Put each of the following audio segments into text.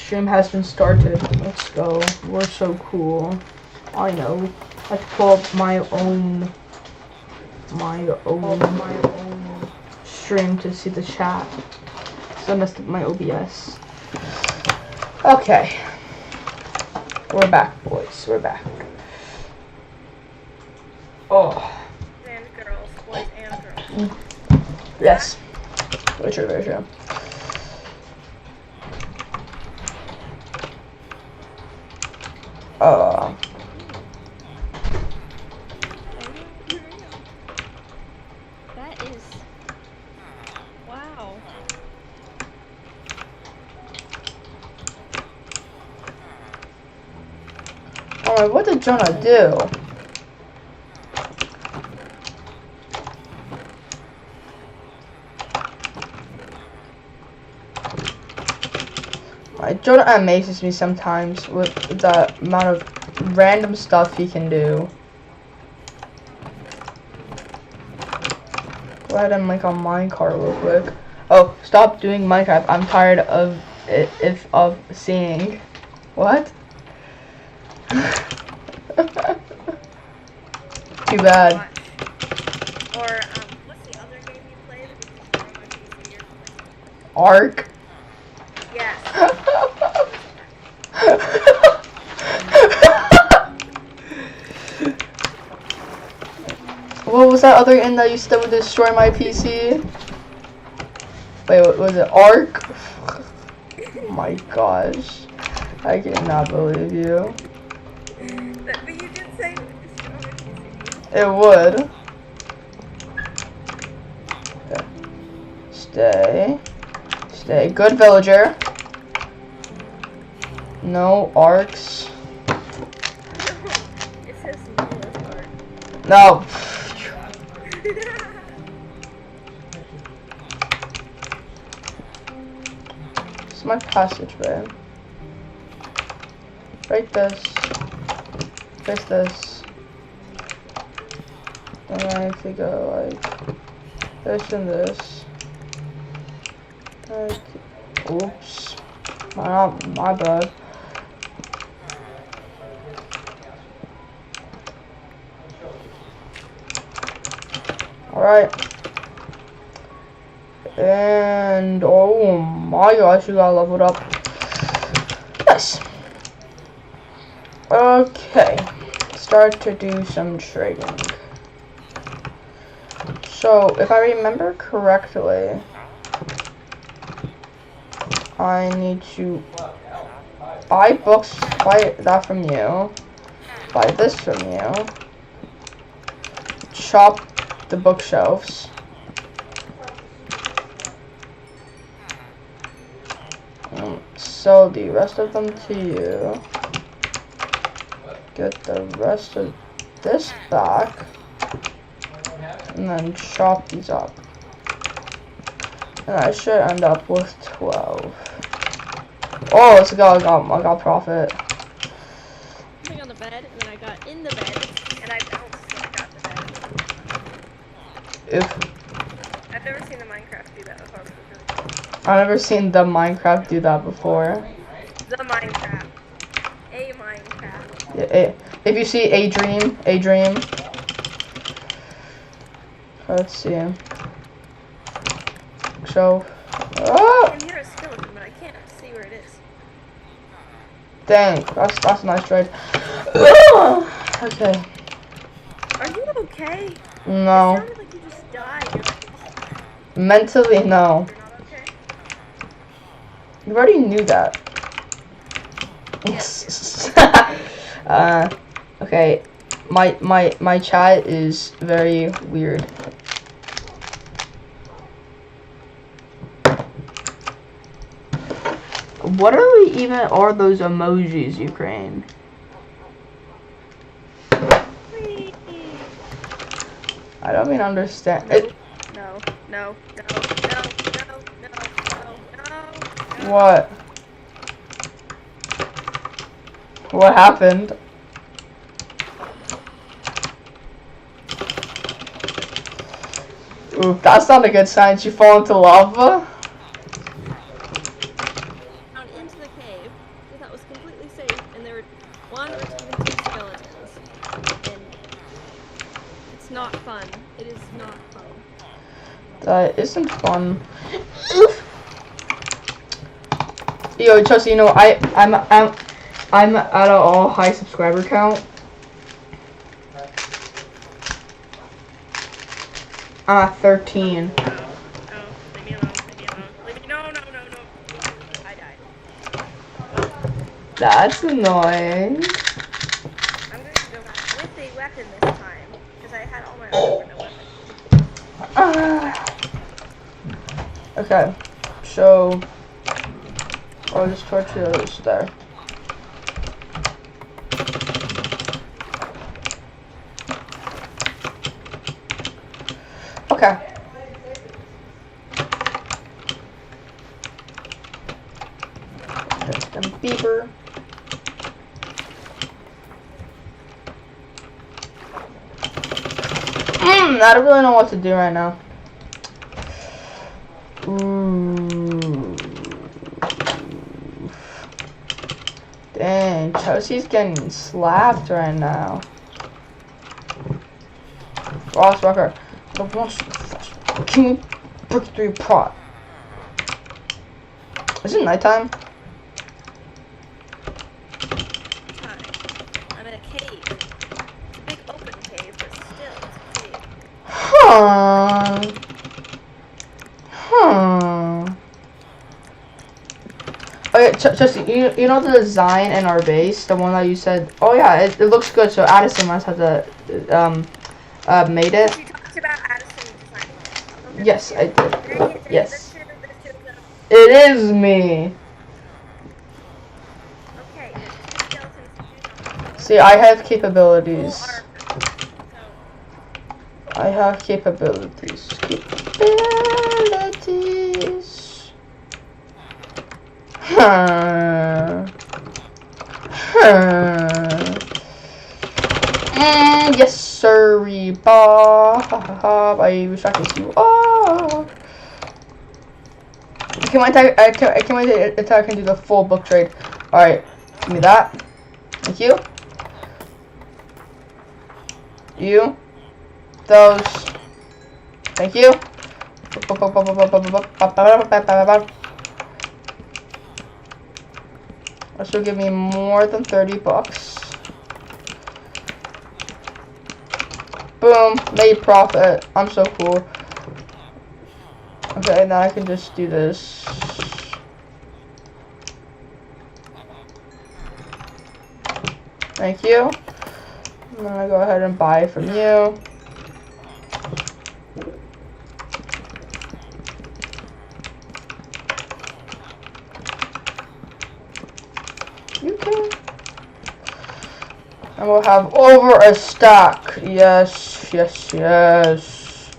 stream has been started. Let's go. We're so cool. I know. I have to pull up my own stream to see the chat. So I messed up my OBS. Okay. We're back, boys. We're back. Oh. And girls, boys and girls. Yes. Very true, very true. That is... Wow. Alright, what did Jonah do? Jonah amazes me sometimes with the amount of random stuff he can do. Go ahead and link on Minecraft real quick. Oh, stop doing Minecraft. I'm tired of of seeing. What? Too bad. Or what's the other game you played? Ark. Yes. What was that other end that you said would destroy my PC? Wait, what was it? Ark? Oh my gosh. I cannot believe you. But you did say it would destroy my PC. It would. Okay. Stay. Stay. Good villager. No arcs. It says no arc. No. This is my passageway. Break this. Fix this. And I have to go like this and this. Like, oops. My bad. Alright. And oh my gosh, you got leveled up. Nice. Okay. Start to do some trading. So if I remember correctly, I need to buy books, buy that from you, buy this from you, chop the bookshelves, sell the rest of them to you, get the rest of this back, and then chop these up. And I should end up with 12. Oh, let's go, I got profit. I got on the bed, and then I got in the bed, and I bounced when I got the bed. If I've never seen the Minecraft do that before. I've never seen the Minecraft do that before. The Minecraft. A Minecraft. Yeah, if you see a dream. Let's see. So, I can hear a skeleton, but I can't see where it is. Dang, that's a nice trade. Okay. Are you okay? No. It sounded like you just died. Mentally, no. You're not okay? You already knew that. Yes. Okay. My chat is very weird. What are those emojis, Ukraine? I don't even understand. No. What? What happened? Ooh, that's not a good sign. Did you fall into lava? Down into the cave. We thought it was completely safe, and there were one or even two skeletons. And it's not fun. It is not fun. That isn't fun. Yo, Chelsea, you know, I'm at an all high subscriber count. I'm at 13. Oh, leave me alone, leave me alone. Leave me, no. I died. That's annoying. I'm going to go back with a weapon this time, because I had all my other weapons. Okay, so I'll just torch those there. Okay. There's them beaver. I don't really know what to do right now. Ooh. Dang, Chelsea's getting slapped right now. Ross Rucker, the most fucking brick through pot. Is it nighttime? I'm in a cave. It's a big open cave, but still, it's a cave. Huh. Okay, Chelsea, you know the design in our base, the one that you said, oh yeah, it looks good, so Addison must have made it. You talked about Addison designing. Yes, I did. Yes. There's two of them. It is me. Okay, there's two skeletons. See, I have capabilities. Full armor. I have capabilities. Yes, sirree, Bob. I wish I could see you. Oh. Can my attack can do the full book trade? All right, give me that. Thank you. You. Those. Thank you. That should give me more than 30 bucks. Boom, made profit. I'm so cool. Okay, now I can just do this. Thank you. I'm gonna go ahead and buy from you. Okay. And we'll have over a stack. Yes, yes, yes.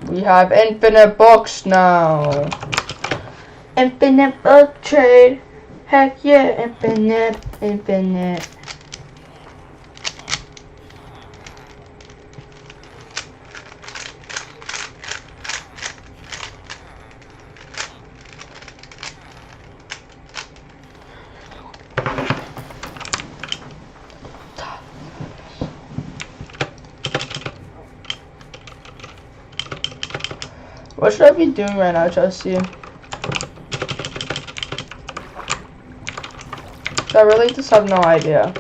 We have infinite books now. Infinite book trade. Heck yeah, infinite. What should I be doing right now, Chelsea? I really just have no idea.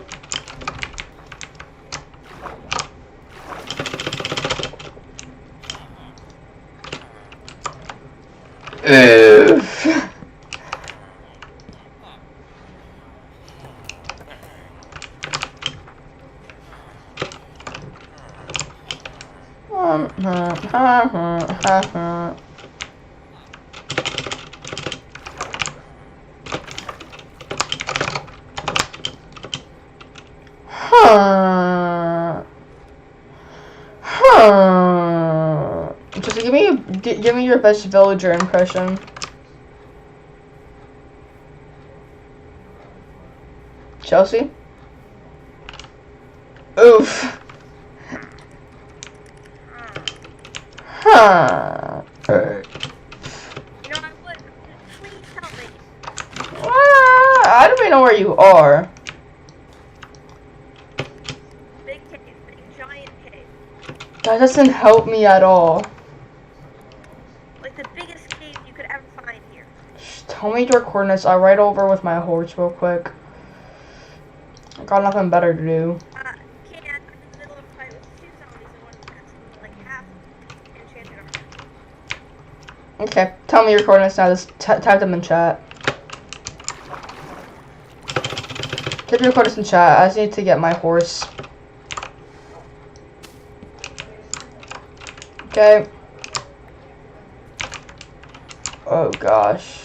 Oof. Just give me your best villager impression. Chelsea? Oof. Huh. You know, I would how do we know where you are? Big cave, big giant cave. That doesn't help me at all. Like the biggest cave you could ever find here. Just tell me your coordinates. I'll ride over with my horse real quick. I got nothing better to do. Can't. I'm in the middle of a fight with two zombies and one that's like half enchanted armor. Okay, tell me your coordinates now. Just type them in chat. Type your coordinates in chat. I just need to get my horse. Okay. Oh gosh.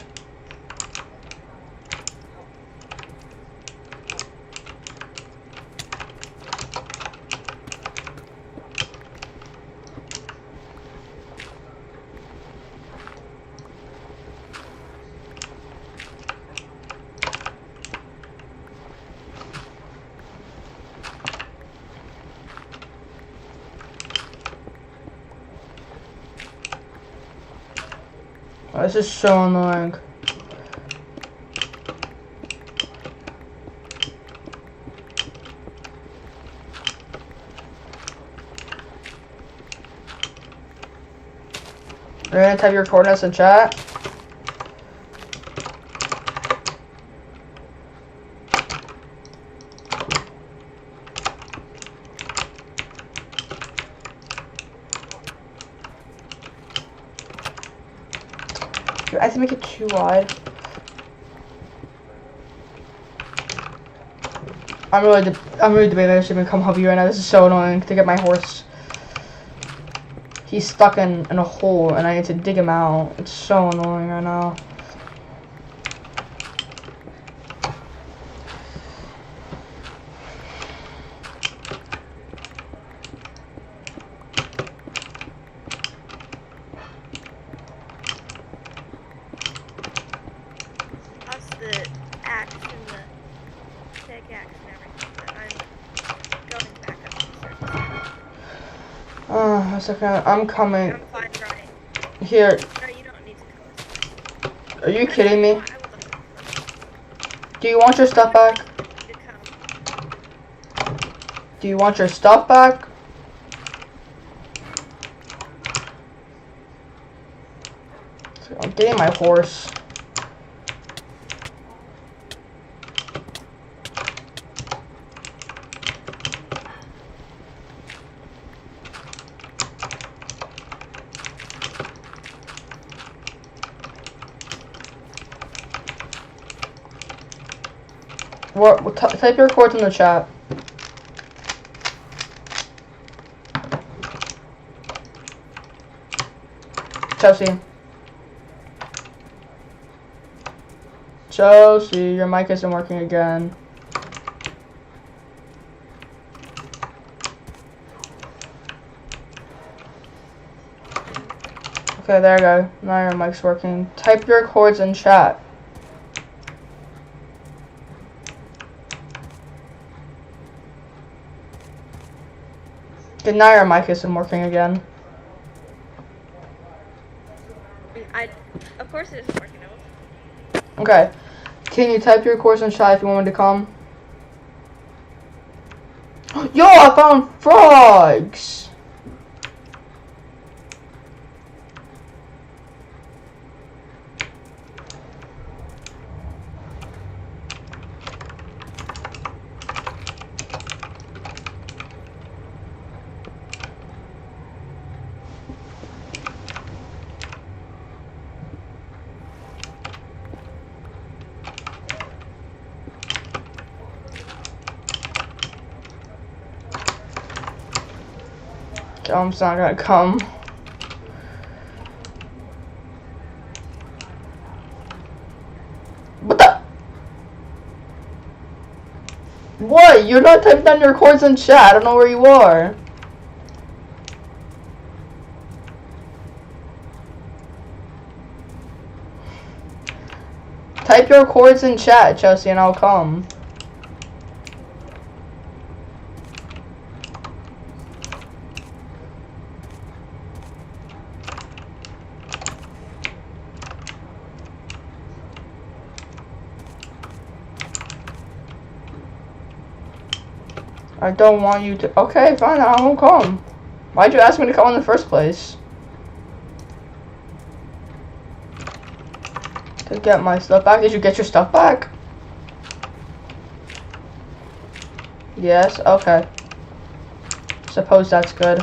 Oh, this is so annoying. You're gonna type your coordinates in chat. I have to make it too wide. I'm really debating I should even come help you right now. This is so annoying to get my horse. He's stuck in a hole and I need to dig him out. It's so annoying right now. That's the axe and the pickaxe and everything, but I'm going back up to the surface. A second. I'm coming. I'm fine running. Here. No, you don't need to come. Are you kidding me? I would Do you want your stuff back? love you to come. Do you want your stuff back? I'm getting my horse. Type your codes in the chat. Chelsea. Chelsea, your mic isn't working again. Okay, there you go. Now your mic's working. Type your codes in chat. Okay, now your mic isn't working again. Of course it isn't working out. Okay. Can you type your course in chat if you want me to come? Yo, I found frogs! I'm not gonna come. What the? What? You're not typing down your codes in chat. I don't know where you are. Type your codes in chat, Chelsea, and I'll come. I don't want you to. Okay, fine, I won't come. Why'd you ask me to come in the first place? To get my stuff back? Did you get your stuff back? Yes, okay. Suppose that's good.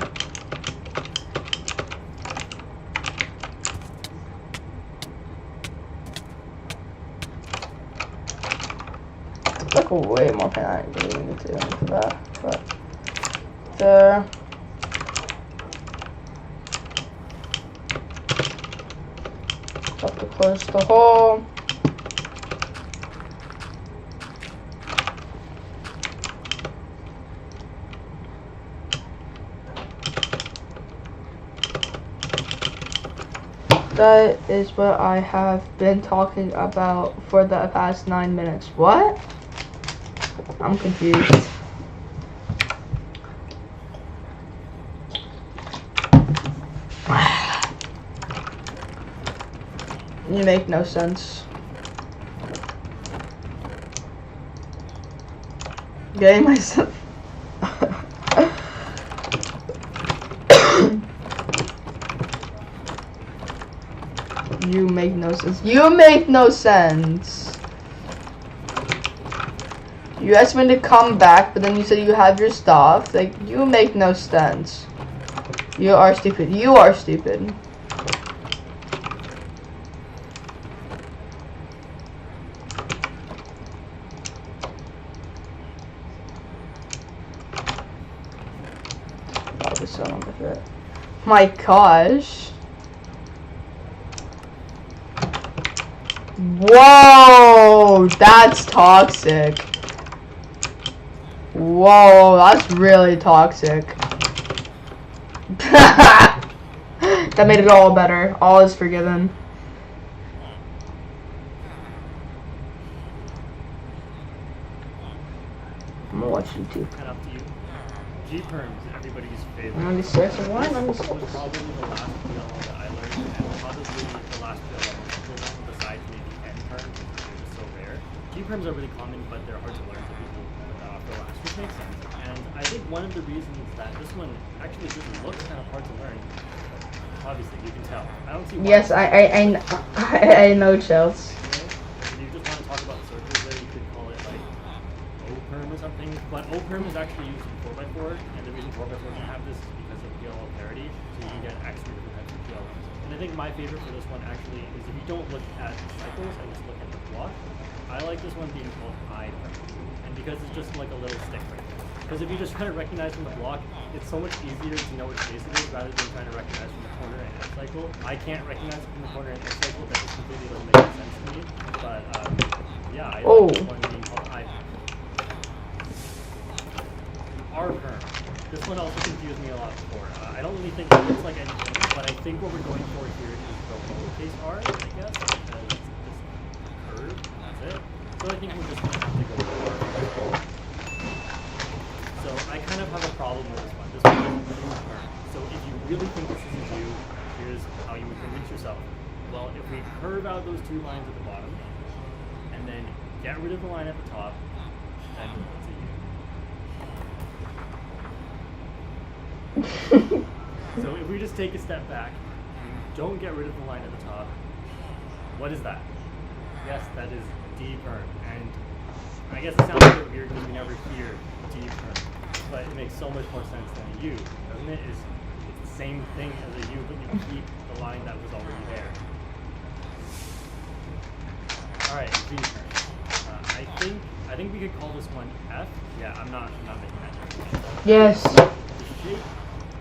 Like way more pain. I really need to do for that, but there. Have to close the hole. That is what I have been talking about for the past 9 minutes. What? I'm confused. You make no sense. Getting myself. You make no sense. You make no sense. You asked me to come back, but then you said you have your stuff. Like, you make no sense. You are stupid. You are stupid. Probably so on with it. My gosh. Whoa, that's toxic. Whoa, that's really toxic. That made it all better. All is forgiven. I'm gonna watch YouTube. And up to you. G-perms, everybody's favorite. 96 and 1, This 96. was probably the last PLO that I learned, and probably the last PLO besides maybe N-perms, because they're just so rare. G-perms are really common, but they're hard to learn for people for last, which makes sense. And I think one of the reasons that this one actually just looks kind of hard to learn, obviously, you can tell. I don't see why. Yes, I know, Chels. If you just want to talk about circles there, you could call it like O-perm or something. But O-perm is actually used in 4x4, and the reason 4x4 can have this is because of PLO parity, so you can get extra different types of PLOs. And I think my favorite for this one actually is if you don't look at cycles and just look at the block, I like this one being called I-perm. And because it's just like a little stick right there. Because if you just try to recognize from the block, it's so much easier to know which face it is rather than trying to recognize from the corner and X cycle. I can't recognize it from the corner and X cycle, that just completely doesn't make any sense to me. But yeah, I like this one being called I-perm. R-perm. This one also confused me a lot before. I don't really think it looks like anything, but I think what we're going for here is the lowercase r, I guess, because it's this curve, and that's it. So I think we're just going to have to go with r. So I kind of have a problem with this one. This one is a U-perm. So if you really think this is a U, here's how you would convince yourself. Well, if we curve out those two lines at the bottom, and then get rid of the line at the top, then it's a U. So if we just take a step back and don't get rid of the line at the top, what is that? Yes, that is D-perm. And I guess it sounds a bit weird because we never hear D-perm, but it makes so much more sense than a U, doesn't it? It's the same thing as a U, but you keep the line that was already there. Alright, V-perm. I think we could call this one F. Yeah, I'm not making that joke. Yes. The shape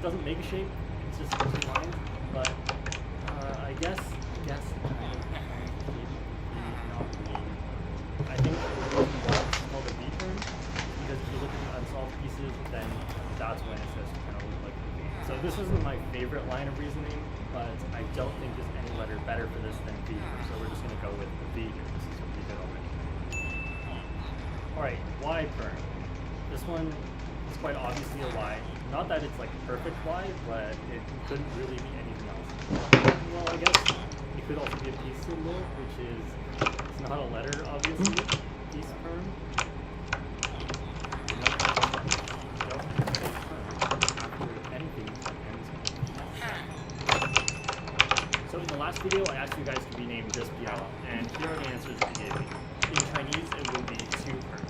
doesn't make a shape, it's just two lines, but I guess I think the reason why it's called a V-perm is because if you look at the unsolved pieces, then that's when it says to kind of look like a V. So this isn't my favorite line of reasoning, but I don't think there's any letter better for this than V-perm, so we're just going to go with the V here. This is what we did already. Alright, Y-perm. This one is quite obviously a Y. Not that it's like perfect Y, but it couldn't really be anything else. Well, I guess it could also be a peace symbol, which is, it's not a letter, obviously. Peace perm. And here are the answers that they gave me. In Chinese, it would be 2 perm.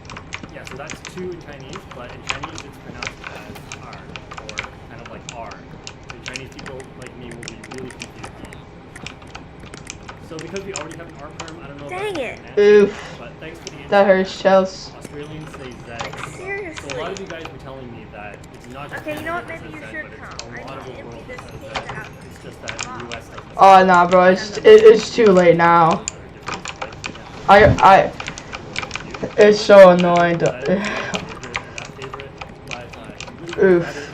Yeah, so that's 2 in Chinese, but in Chinese it's pronounced as R, or kind of like R. So Chinese people like me will be really confused. So because we already have an R perm, I don't know Dang if it. that's an answer, Oof. but thanks for the answer. That hurts, Chels. Australians say Z. Like, So a lot seriously. of you guys were telling me that it's not just Okay, you know what? Canada Maybe that you says should Z, but come. it's a I lot of need to the world empty that this says page out. Z. It's just that the US doesn't. Oh, nah, bro. It's too late now. It's so annoying. Oof.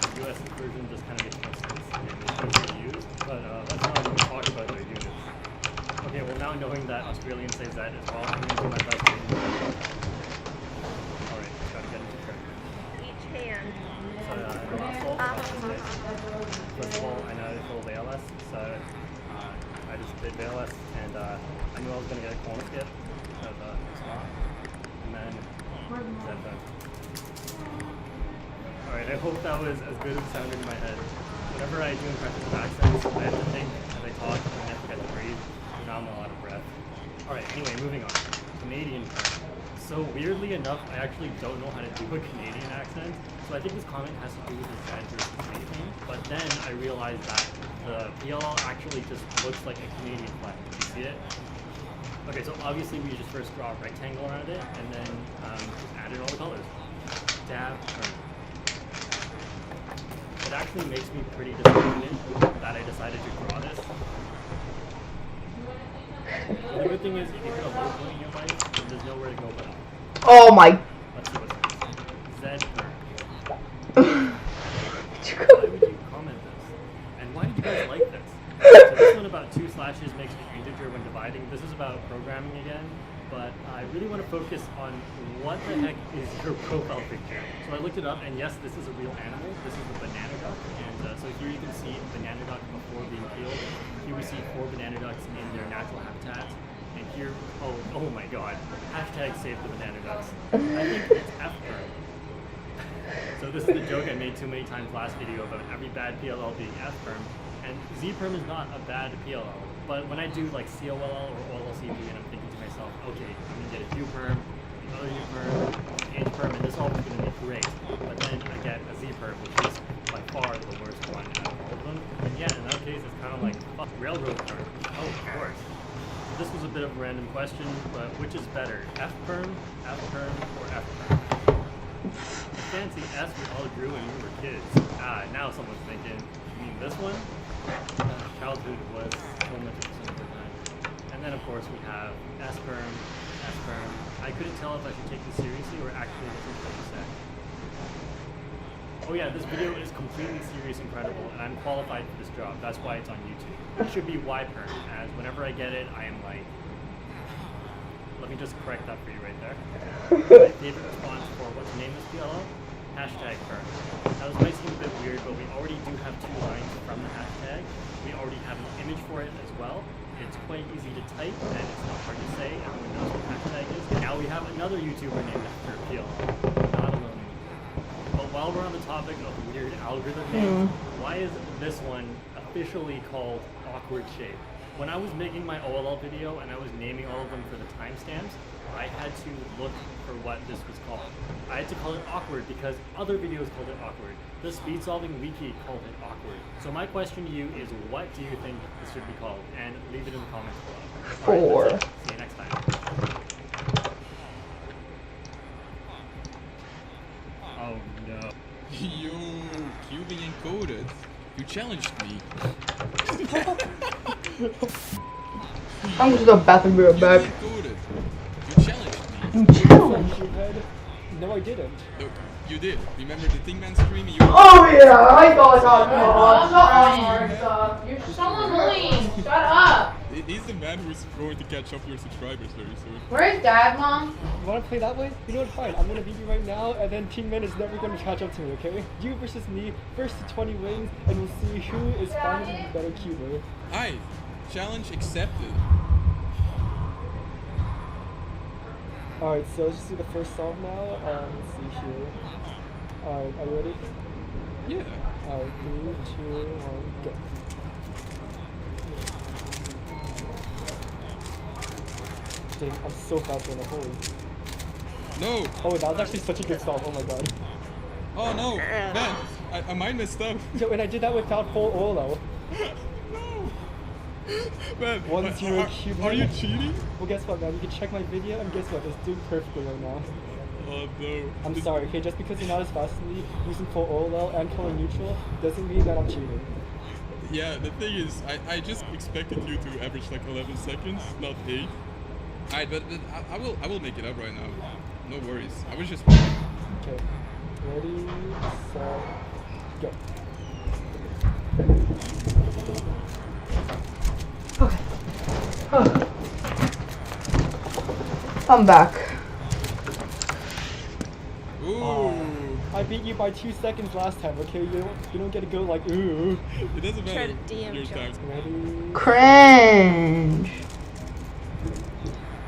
Okay, well now knowing that Australians say that as well, I'm going to do my best to Alright, gotta get into character. Each hand. So, first of all, I know it's all VLS, so I just did VLS, and I knew I was going to get a corner skip, because it's not. And then Z. Alright, I hope that was as good as it sounded in my head. Whenever I do impressions of accents, I have to think as I talk, and I forget to breathe. Now I'm a lot of breath. Alright, anyway, moving on. Canadian term. So weirdly enough, I actually don't know how to do a Canadian accent. So I think this comment has to do with the Z versus K thing. But then I realized that the PLL actually just looks like a Canadian flag. Do you see it? Okay, so obviously we just first draw a rectangle around it, and then just added all the colors. Dab, turn. It actually makes me pretty disappointed that I decided to draw this. The good thing is, if you hit a low point in your life, then there's nowhere to go but up. Oh my. Let's see what's next. Z turn. Why Why would you comment this? And why did you guys like this? So this one about 2 slashes makes an integer when dividing. This is about programming again, but I really want to focus on what the heck is your profile picture. So I looked it up, and yes, this is a real animal. This is the banana duck, and so here you can see a banana duck before being killed. Here we see 4 banana ducks in their natural habitat, and here, oh my god, hashtag save the banana ducks. I think it's F-perm. So this is the joke I made too many times last video about every bad PLL being F-perm, and Z-perm is not a bad PLL, but when I do like COLL or OLCP and I'm thinking to myself, okay, I'm gonna get a U-perm, another U-perm, H-perm, and this all is gonna be great, but then I get a Z-perm, which is by far the worst one out of all of them, and yeah, in that case it's kind of like, fuck, railroad perm, oh of course. This was a bit of a random question, but which is better, F-perm, F-perm, or F-perm? The fancy S we all drew when we were kids. Now someone's thinking, you mean this one? Childhood was so much of the time. And then of course we have S-perm, S-perm. I couldn't tell if I should take this seriously or actually listen to what you said. Oh yeah, this video is completely serious and credible, and I'm qualified for this job. That's why it's on YouTube. It should be Y-perm, as whenever I get it, I am like... Let me just correct that for you right there. My favorite response for what to name this PLL? Hashtag perm. Now this might seem a bit weird, but we already do have 2 lines from the hashtag. We already have an image for it as well. It's quite easy to type, and it's not hard to say. Everyone knows what hashtag is. And now we have another YouTuber named after PLL. Not alone. But while we're on the topic of weird algorithm names, why is this one officially called Awkward Shape? When I was making my OLL video and I was naming all of them for the timestamps, I had to look for what this was called. I had to call it awkward because other videos called it awkward. The Speed Solving Wiki called it awkward. So my question to you is, what do you think this should be called? And leave it in the comments below. 4. Alright, see you next time. Oh no. Yo, QB encoded. You challenged me. I'm just gonna bathroom real back. Encoded. You challenged me. You challenged. No, I didn't. Look, you did. Remember the Thingman stream? You Oh yeah, I thought You're so annoying. Shut up. He's the man who's going to catch up your subscribers very soon. Where's Dad, Mom? You wanna play that way? You know what, fine. I'm gonna beat you right now, and then Team Man is never gonna catch up to me, okay? You versus me, first to 20 wins, and we'll see who is finally the better cuber. Aye, challenge accepted. Alright, so let's just do the first solve now. Let's see here. Alright, are you ready? Yeah. Alright, 3, 2, 1, go. dang, I'm so fast right now, holy. No! Oh, that was actually such a good solve, oh my god. Oh no! Man, I might messed up. Yo, and I did that without full oil. No! Man, 1-0 cube. are you cheating? Well, guess what, man? You can check my video, and guess what? It's doing perfectly right now. Oh no. I'm sorry, okay? Just because you're not as fast as me, using full oil and color neutral, doesn't mean that I'm cheating. Yeah, the thing is, I just expected you to average like 11 seconds, not 8. Alright, but I will make it up right now. No worries. I was just... Okay. Ready, set, go. I'm back. Ooh. I beat you by 2 seconds last time, okay? You don't get to go like, ooh. It doesn't Try matter. to DM Your Jones. time. Ready? Cringe.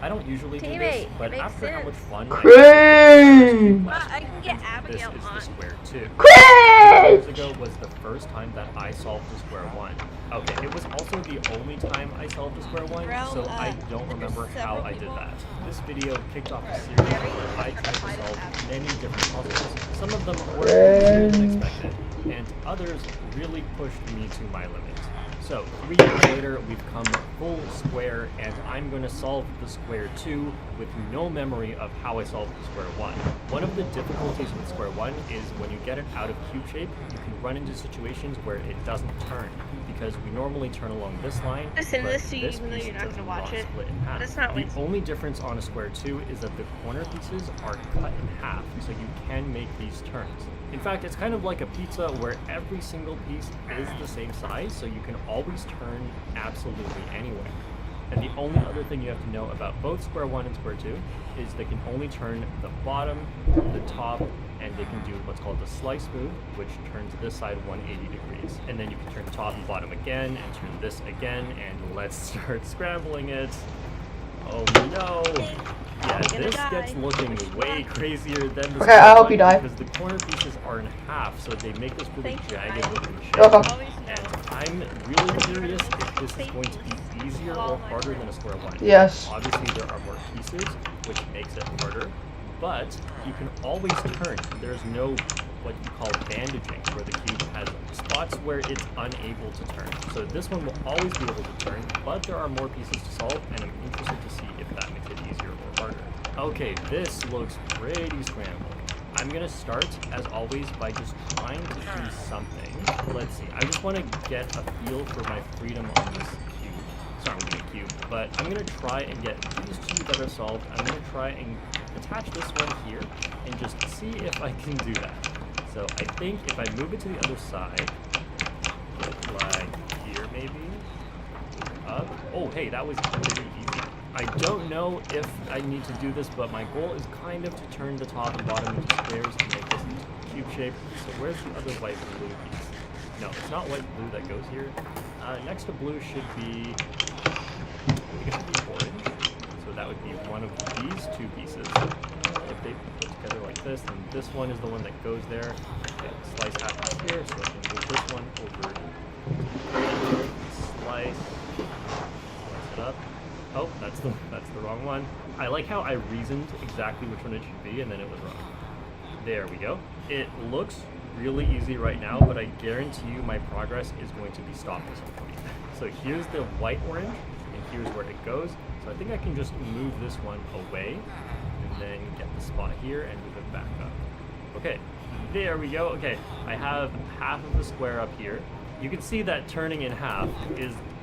I don't usually do Teammate, this, it but makes after how much sense. fun Cringe. Well, I can get this Abigail is the on. square 2. 2 Cringe. years ago was the first time that I solved the square 1. Okay, it was also the only time I solved the square 1, so I don't remember how I did that. This video kicked off a series where I tried to solve many different puzzles. Some of them were easier than expected, and others really pushed me to my limit. So, 3 years later, we've come full square, and I'm going to solve the square 2 with no memory of how I solved the square 1. One of the difficulties with square 1 is when you get it out of cube shape, you can run into situations where it doesn't turn, because we normally turn along this line, I'll send but this to you this even though piece you're not does gonna watch it. split in half. But it's not The like- only difference on a square 2 is that the corner pieces are cut in half, so you can make these turns. In fact, it's kind of like a pizza where every single piece is the same size, so you can always turn absolutely anywhere. And the only other thing you have to know about both square 1 and square 2 is they can only turn the bottom, the top, and they can do what's called the slice move, which turns this side 180 degrees. And then you can turn top and bottom again, and turn this again, and let's start scrambling it. Oh no! Yeah, gonna this die. gets looking way crazier than the Okay, square I hope one you die. because the corner pieces are in half, so they make this really Thank you, jagged Ryan. looking shape. Welcome. Always And know. I'm really curious if this is going to be easier or harder than a square 1. Yes. Obviously, there are more pieces, which makes it harder, but you can always turn. There's no what you call bandaging, where the cube has spots where it's unable to turn. So this one will always be able to turn, but there are more pieces to solve, and I'm interested to see if that makes it easier or harder. Okay, this looks pretty scrambled. I'm gonna start, as always, by just trying to do something. Let's see, I just want to get a feel for my freedom on this cube. It's not really a cube, but I'm gonna try and get these 2 that are solved. I'm gonna try and attach this one here, and just see if I can do that. So I think if I move it to the other side, like here maybe, up. Oh, hey, that was pretty easy. I don't know if I need to do this, but my goal is kind of to turn the top and bottom into squares to make this into cube shape. So where's the other white blue piece? No, it's not white blue that goes here. Next to blue should be, I think it should be orange. So that would be one of these 2 pieces. If they put together like this, then this one is the one that goes there. Okay, slice half here, so I can move this one over. Slice it up. Oh, that's the wrong one. I like how I reasoned exactly which one it should be, and then it was wrong. There we go. It looks really easy right now, but I guarantee you my progress is going to be stopped at some point. So here's the white orange, and here's where it goes. So I think I can just move this one away, and then get the spot here and move it back up. Okay, there we go. Okay, I have half of the square up here. You can see that turning in half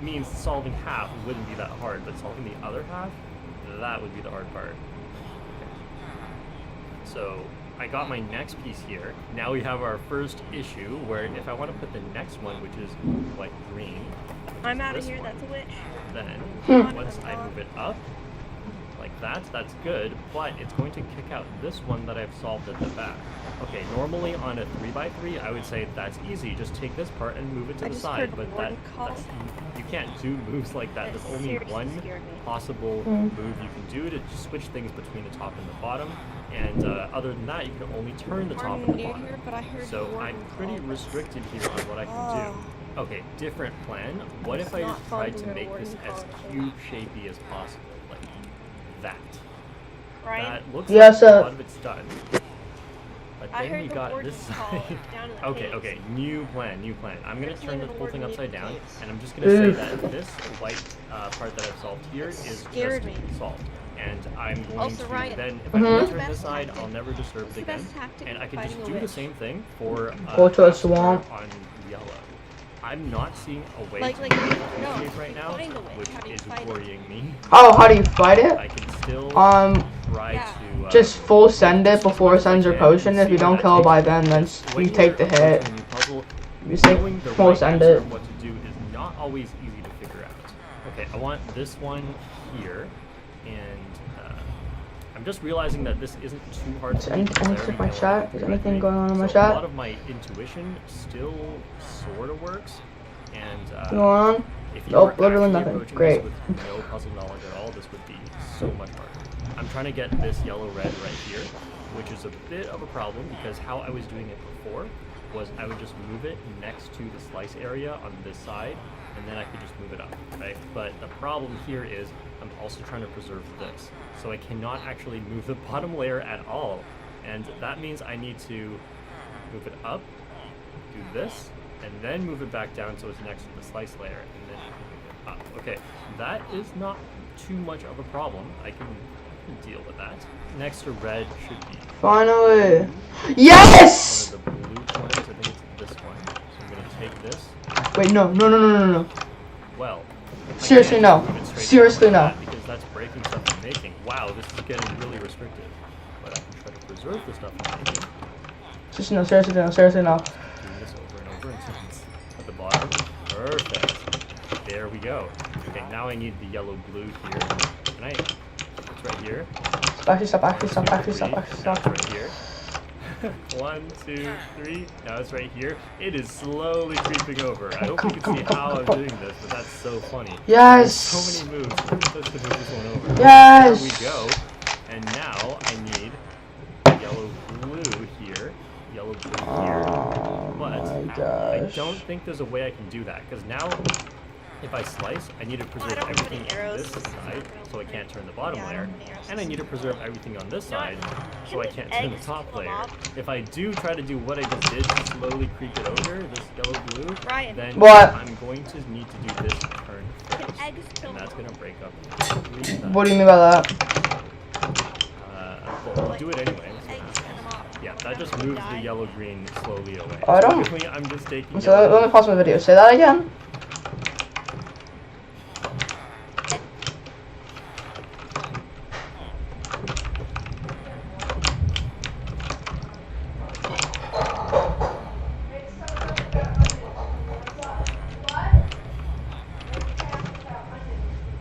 means solving half wouldn't be that hard, but solving the other half, that would be the hard part. Okay. So I got my next piece here. Now we have our first issue where if I want to put the next one, which is white green, I'm out of this here, one, that's a witch. then once I move it up, like that, that's good, but it's going to kick out this one that I've solved at the back. Okay, normally on a 3x3, I would say that's easy. Just take this part and move it to I the just side, heard but one call. you can't do moves like that. There's only seriously one scared me. possible move you can do to switch things between the top and the bottom, and other than that, you can only turn the top and the Near bottom. here, but I heard So the I'm warden pretty call. restricted here on what I can do. Okay, different plan. What if I not just fun tried to to hear make warden this as call. cube-shapey as possible? Like that. Ryan, That looks Yeah, like so- a lot of it's done. But I then heard we the got warden this call side. down in the Okay, caves. okay, new plan. I'm gonna There's turn even the a whole thing warden upside in the down, caves. and I'm just gonna say Oof. that this white part that I've solved here is scared just me. solved. And I'm going Also, to Ryan, then, if Mhm. I What's turn the this best side, tactic? I'll never disturb What's it the again. best tactic And for I can just fighting a do the witch? same thing for Go to a faster swamp. on yellow. I'm not seeing a way Like, to like, do it no, right you now, find a witch. which How do you is fight it? worrying me. Oh, how do you fight it? I can still try Yeah. to Just full send make it this as before much it as I sends your can and potion. If see you what don't that kill it takes by me. then Because you when take the you're hit. approaching a new puzzle, You say knowing the full right send answer it. of what to do is not always easy to figure out. Okay, I want this one here, and I'm just realizing that this isn't too hard Is to me. anything because I with already my know chat? what Is to anything do. going on in my So chat? a lot of my intuition still sort of works, and Go on. if you Nope, were literally actually nothing. approaching Great. this with no puzzle knowledge at all, this would be so much harder. I'm trying to get this yellow-red right here, which is a bit of a problem because how I was doing it before was I would just move it next to the slice area on this side, and then I could just move it up, right? But the problem here is I'm also trying to preserve this, so I cannot actually move the bottom layer at all, and that means I need to move it up, do this, and then move it back down so it's next to the slice layer, and then move it up. Okay, that is not too much of a problem. I can deal with that. Next to red should be Finally. Yes! one of the blue ones. I think it's this one. So I'm gonna take this. Wait, no. Well, I Seriously, can't no. move it straight Seriously, down no. like that because that's breaking stuff I'm making. Wow, this is getting really restrictive. But I can try to preserve the stuff I'm making. Just no, seriously no. Doing this over and over until it's at the bottom. Perfect. There we go. Okay, now I need the yellow-blue here. Can I? It's right here. Actually stop. Now it's right here. 1, 2, 3. Now it's right here. It is slowly creeping over. I hope you can see how I'm doing this, but that's so funny. Yes. So many moves just to move this one over. Yes. There we go. And now I need yellow-blue here. Yellow-blue here. Oh But my I gosh. don't think there's a way I can do that, because now if I slice, I need to preserve don't have everything any on arrows. this side, so I can't turn the bottom Yeah, I layer, don't have any arrows. and I need to preserve everything on this side, so I Can can't the turn the eggs top kill a layer. mob? If I do try to do what I just did, to slowly creep it over, this yellow-blue, Ryan. then What? I'm going to need to do this turn Can first, eggs kill and that's mobs? going to break up 3 sides. What do you mean by that? Well, I'll do it anyway. Eggs kill the mob. Yeah, that just moves the yellow-green slowly away. Oh, I don't- So really, I'm just taking So let me pause my video. Say that again.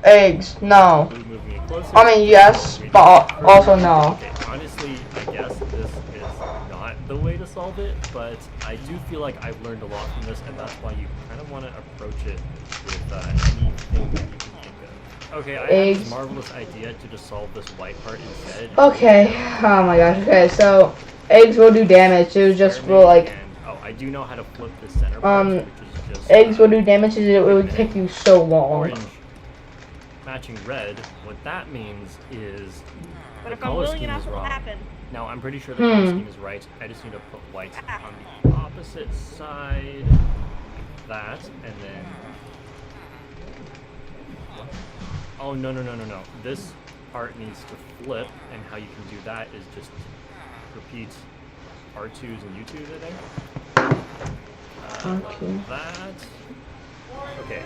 Eggs. No. moving it closer. I mean, yes, but also no. Okay, honestly, I guess this is not the way to solve it, but I do feel like I've learned a lot from this, and that's why you kind of want to approach it with anything that you can think of. Okay, I have Eggs. this marvelous idea to just solve this white part instead. Okay. Oh my gosh. Okay, so eggs will do damage. It just will like And, oh, I do know how to flip the center part, which is just eggs will do damage. It would take you so long. orange matching red. What that means is But the if I'm color willing scheme enough, is it'll wrong. happen. Now, I'm pretty sure the color scheme is right. I just need to put white on the opposite side, like that, and then... What? Oh, no. This part needs to flip, and how you can do that is just repeat R2s and U2s, I think. Like that. Okay.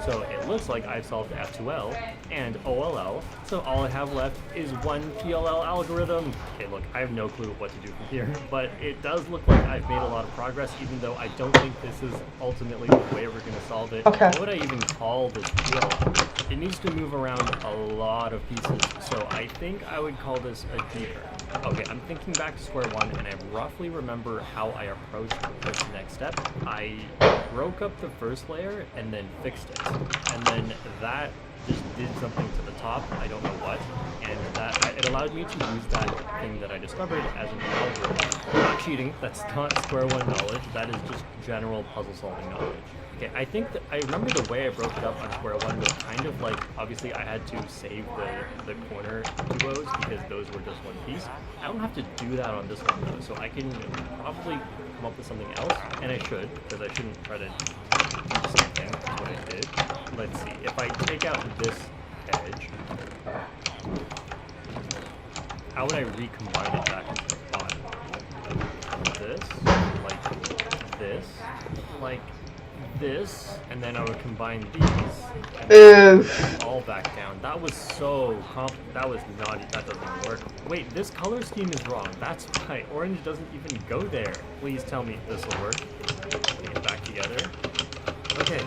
So it looks like I've solved F2L and OLL, so all I have left is one PLL algorithm. Okay, look, I have no clue what to do from here, but it does look like I've made a lot of progress, even though I don't think this is ultimately the way we're going to solve it. Okay. What would I even call this wheel? It needs to move around a lot of pieces, so I think I would call this a G-turn. Okay, I'm thinking back to square one, and I roughly remember how I approached this next step. I broke up the first layer and then fixed it, and then that just did something to the top. I don't know what, and that it it allowed me to use that thing that I discovered as an algorithm. Not cheating, that's not square one knowledge, that is just general puzzle solving knowledge. Okay, I think that I remember the way I broke it up on square one was kind of like, obviously I had to save the corner duos because those were just one piece. I don't have to do that on this one though, so I can probably come up with something else, and I should, because I shouldn't try to do the same thing as what I did. Let's see, if I take out this edge, how would I recombine it back into the bottom? Like this, and then I would combine these and all back down. That was so that was not, that doesn't work. Wait, this color scheme is wrong. That's why orange doesn't even go there. Please tell me this will work. Get it back together. Okay.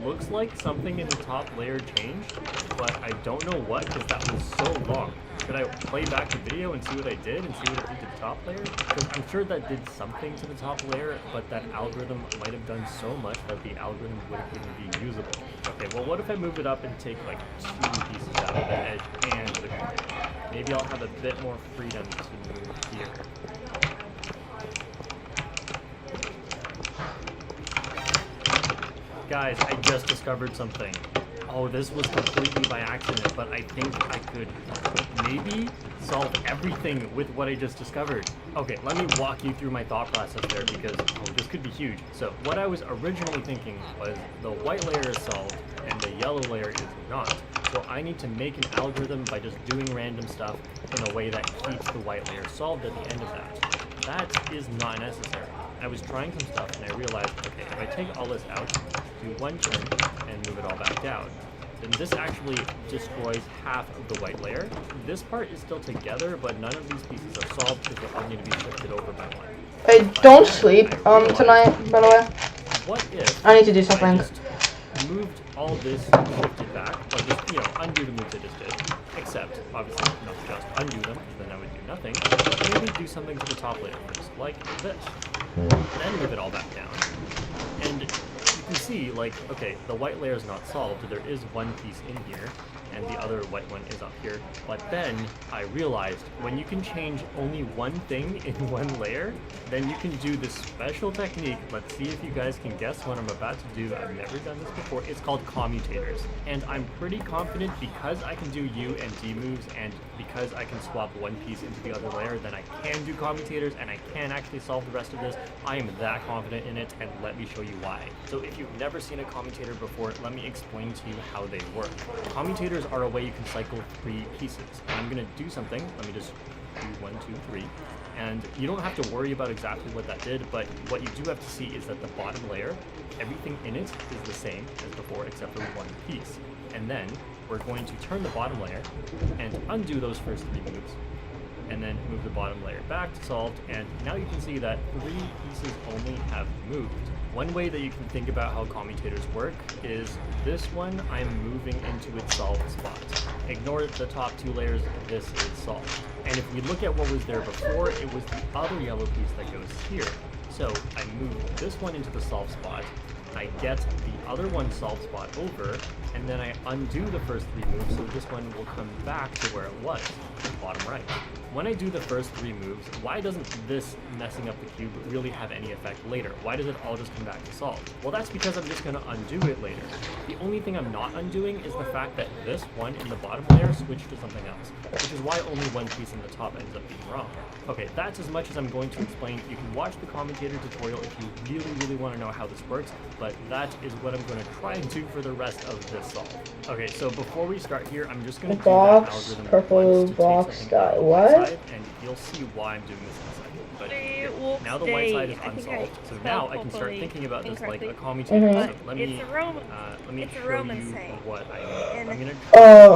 Looks like something in the top layer changed, but I don't know what because that was so long. Could I play back the video and see what I did and see what it did to the top layer? Because I'm sure that did something to the top layer, but that algorithm might have done so much that the algorithm wouldn't be usable. Okay, well what if I move it up and take like 2 pieces out of the edge and the corner? Maybe I'll have a bit more freedom to move here. Guys, I just discovered something. Oh, this was completely by accident, but I think I could maybe solve everything with what I just discovered. Okay, let me walk you through my thought process there because this could be huge. So what I was originally thinking was the white layer is solved and the yellow layer is not. So I need to make an algorithm by just doing random stuff in a way that keeps the white layer solved at the end of that. That is not necessary. I was trying some stuff and I realized, okay, if I take all this out, do one turn and move it all back down, then this actually destroys half of the white layer. This part is still together, but none of these pieces are solved because they all need to be shifted over by one. Hey, don't sleep tonight, by the way. What if I need to do something. I just moved all this shifted back, or just, you know, undo the moves I just did, except, obviously, not just undo them, because then I would do nothing, but maybe do something to the top layer first, like this. Then move it all back down. And you can see, like, okay, the white layer is not solved, there is one piece in here, and the other white one is up here, but then I realized when you can change only one thing in one layer, then you can do this special technique. Let's see if you guys can guess what I'm about to do. I've never done this before. It's called commutators, and I'm pretty confident because I can do U and D moves, and because I can swap one piece into the other layer, then I can do commutators, and I can actually solve the rest of this. I am that confident in it, and let me show you why. So if you've never seen a commutator before, let me explain to you how they work. Commutators are a way you can cycle 3 pieces. And I'm going to do something. Let me just do 1, 2, 3. And you don't have to worry about exactly what that did, but what you do have to see is that the bottom layer, everything in it is the same as before except for one piece. And then we're going to turn the bottom layer and undo those first 3 moves, and then move the bottom layer back to solved, and now you can see that 3 pieces only have moved. One way that you can think about how commutators work is this one I'm moving into its solved spot. Ignore the top 2 layers, this is solved. And if we look at what was there before, it was the other yellow piece that goes here. So I move this one into the solved spot, I get the other one solved spot over, and then I undo the first 3 moves, so this one will come back to where it was, bottom right. When I do the first 3 moves, why doesn't this messing up the cube really have any effect later? Why does it all just come back to solved? Well, that's because I'm just going to undo it later. The only thing I'm not undoing is the fact that this one in the bottom layer switched to something else, which is why only one piece in the top ends up being wrong. Okay, that's as much as I'm going to explain. You can watch the commutator tutorial if you really want to know how this works, but that is what I'm going to try and do for the rest of this solve. Okay, so before we start here, I'm just going to do that algorithm purple box guy. What? And you'll see why I'm doing this in a second. But now the white side is unsolved, so now I can start thinking about this like a commutator. So let me show you what I mean. I'm gonna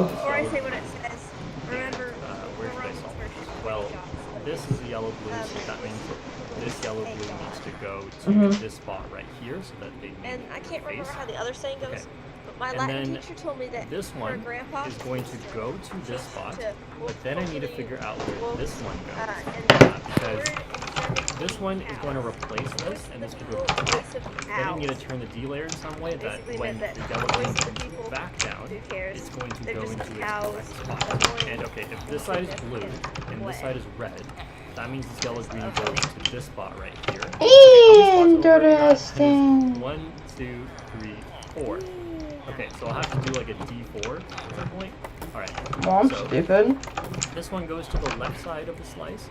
before I say what it says, remember where should I solve this? Well, this is a yellow blue, so that means that this yellow blue needs to go to this spot right here, so that they meet. And I can't remember how the other saying goes. Okay. My And Latin then teacher told me that this for one grandpa is going to go to this spot, to- but then I need to figure out where this one goes. Because this one is going to replace this, and this will go then I need to turn the D layer in some way that Basically when meant the that yellow voice one of comes people back down, who cares? it's going to They're go just into its cows. correct spot. And Okay, if this side is blue and this side is red, that means this yellow green goes to this spot right here. Interesting. 1, 2, 3, 4. Okay, so I'll have to do like a D4 at some point. Alright. Mom, so stupid. this one goes to the left side of the slice,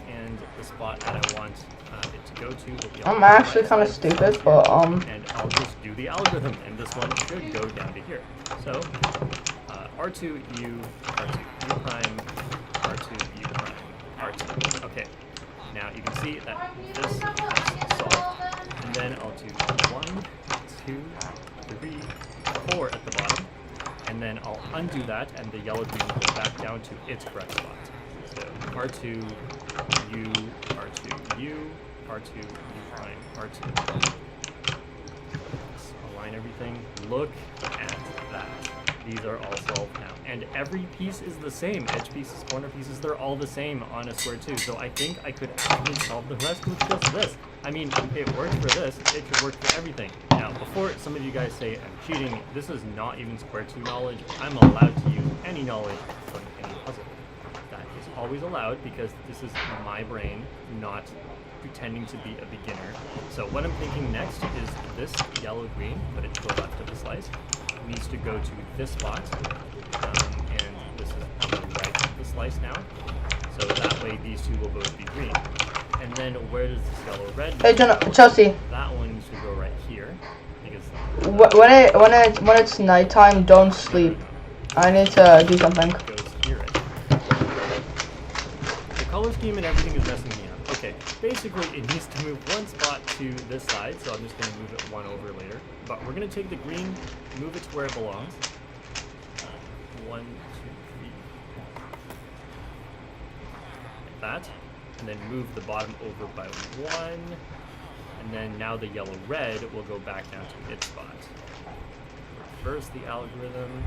and the spot that I want it to go to will be on I'm the actually right kind of side. stupid, but And I'll just do the algorithm, and this one should go down to here. So, R2, U, R2, U prime, R2, U prime, R2. Okay, now you can see that this is solved. And then I'll do 1, 2, 3, 4 at the bottom. And then I'll undo that, and the yellow green will go back down to its correct spot. So R2, U, R2, U, R2, U prime, R2. Let's align everything. Look at that. These are all solved now. And every piece is the same. Edge pieces, corner pieces, they're all the same on a square too. So I think I could actually solve the rest with just this. I mean, it worked for this, it should work for everything. Now, before some of you guys say I'm cheating, this is not even square 2 knowledge. I'm allowed to use any knowledge from any puzzle. That is always allowed because this is my brain, not pretending to be a beginner. So what I'm thinking next is this yellow-green, put it to the left of the slice, needs to go to this spot, and this is on the right of the slice now. So that way these two will both be green. And then where does this yellow-red? Hey, Chelsea. That one needs to go right here because When it's nighttime, don't sleep. I need to do something. it goes here. Right? The color scheme and everything is messing me up. Okay, basically it needs to move one spot to this side, so I'm just going to move it one over later. But we're going to take the green, move it to where it belongs. 1, 2, 3. Like that. And then move the bottom over by 1. And then now the yellow-red will go back down to its spot. Reverse the algorithm.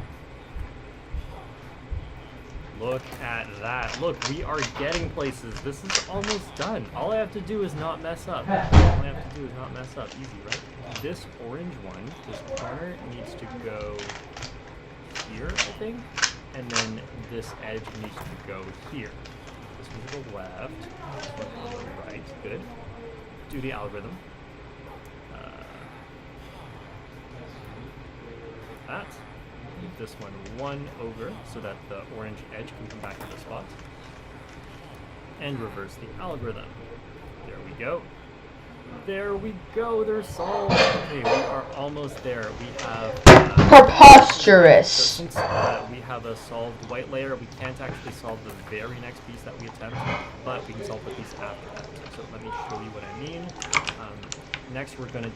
Look at that. Look, we are getting places. This is almost done. All I have to do is not mess up. All I have to do is not mess up. Easy, right? This orange one, this corner, needs to go here, I think. And then this edge needs to go here. This one to the left. This one on the right. Good. Do the algorithm. That. Move this one over so that the orange edge can come back to the spot. And reverse the algorithm. There we go. There we go, they're solved. Okay, we are almost there. We have Preposterous. So since we have a solved white layer, we can't actually solve the very next piece that we attempt, but we can solve the piece after that. So let me show you what I mean. Next, we're going to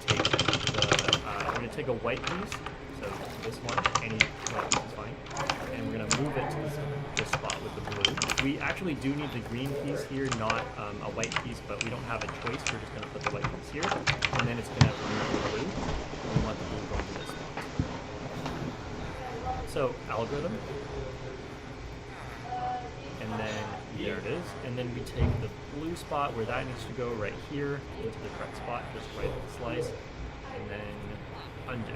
take a white piece. So this one, any white piece is fine, and we're going to move it to this spot with the blue. We actually do need the green piece here, not a white piece, but we don't have a choice. We're just going to put the white piece here, and then it's going to remove the blue. And we want the blue going to this spot. So algorithm, and then there it is. And then we take the blue spot where that needs to go right here into the correct spot, just right at the slice, and then undo.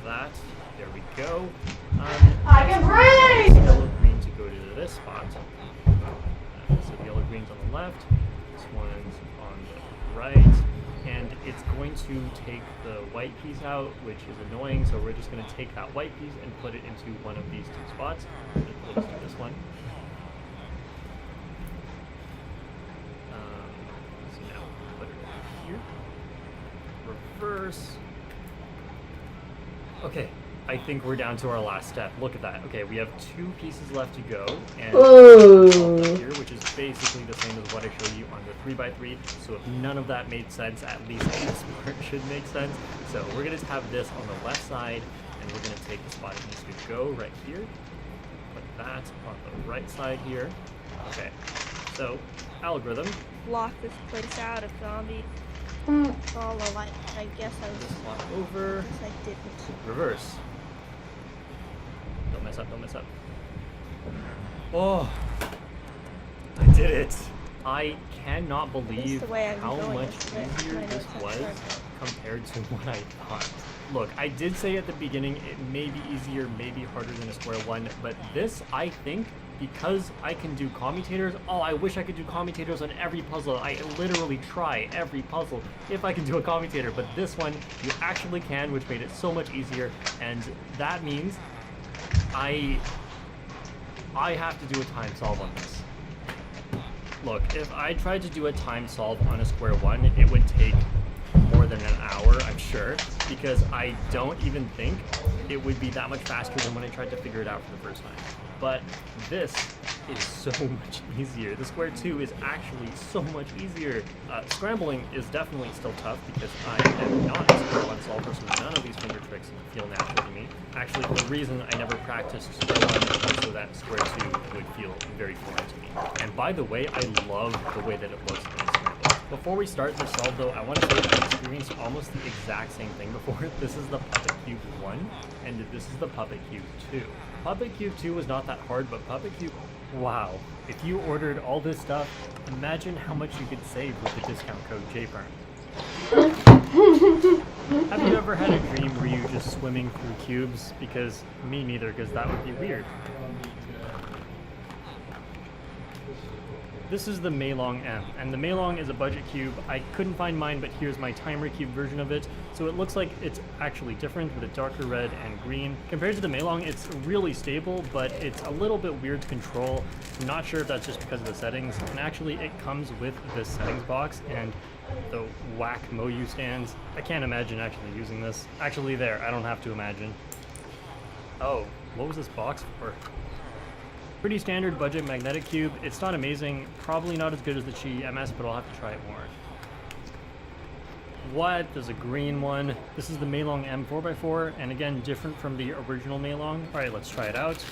That. There we go. I can breathe! Yellow green to go to this spot. So the yellow green's on the left. This one's on the right. And it's going to take the white piece out, which is annoying. So we're just going to take that white piece and put it into one of these two spots. Let's do this one. So now put it here. Reverse. Okay, I think we're down to our last step. Look at that. Okay, we have 2 pieces left to go, and here, which is basically the same as what I showed you on the 3x3. So if none of that made sense, at least this part should make sense. So we're gonna have this on the left side, and we're gonna take the spot that needs to go right here. Put that on the right side here. Okay, so algorithm. Block this place out of zombies. Follow, I guess I was. This block over. Guess I didn't. Reverse. Don't mess up, don't mess up. Oh, I did it. I cannot believe the way I'm how going, much isn't it? easier I know this it's not was sure. compared to what I thought. Look, I did say at the beginning it may be easier, maybe harder than a square one, but this, I think, because I can do commutators, oh, I wish I could do commutators on every puzzle. I literally try every puzzle if I can do a commutator, but this one, you actually can, which made it so much easier, and that means I have to do a time solve on this. Look, if I tried to do a time solve on a square one, it would take more than an hour, I'm sure, because I don't even think it would be that much faster than when I tried to figure it out for the first time. But this is so much easier. The square 2 is actually so much easier. Scrambling is definitely still tough because I am not a square 1 solver, so none of these finger tricks feel natural to me. Actually, the reason I never practiced square 1 was so that square 2 would feel very foreign to me. And by the way, I love the way that it looks in Scramble. Before we start this solve though, I want to say that I experienced almost the exact same thing before. This is the Puppet Cube 1, and this is the Puppet Cube 2. Puppet Cube 2 was not that hard, but Puppet Cube... Wow. If you ordered all this stuff, imagine how much you could save with the discount code JPERM. Have you ever had a dream where you're just swimming through cubes? Because me neither, because that would be weird. This is the Meilong M, and the Meilong is a budget cube. I couldn't find mine, but here's my timer cube version of it. So it looks like it's actually different with a darker red and green. Compared to the Meilong, it's really stable, but it's a little bit weird to control. I'm not sure if that's just because of the settings. And actually, it comes with this settings box and the whack Moyu stands. I can't imagine actually using this. Actually, there, I don't have to imagine. Oh, what was this box for? Pretty standard budget magnetic cube. It's not amazing, probably not as good as the Qi MS, but I'll have to try it more. What? There's a green one. This is the Meilong M 4x4, and again, different from the original Meilong. All right, let's try it out.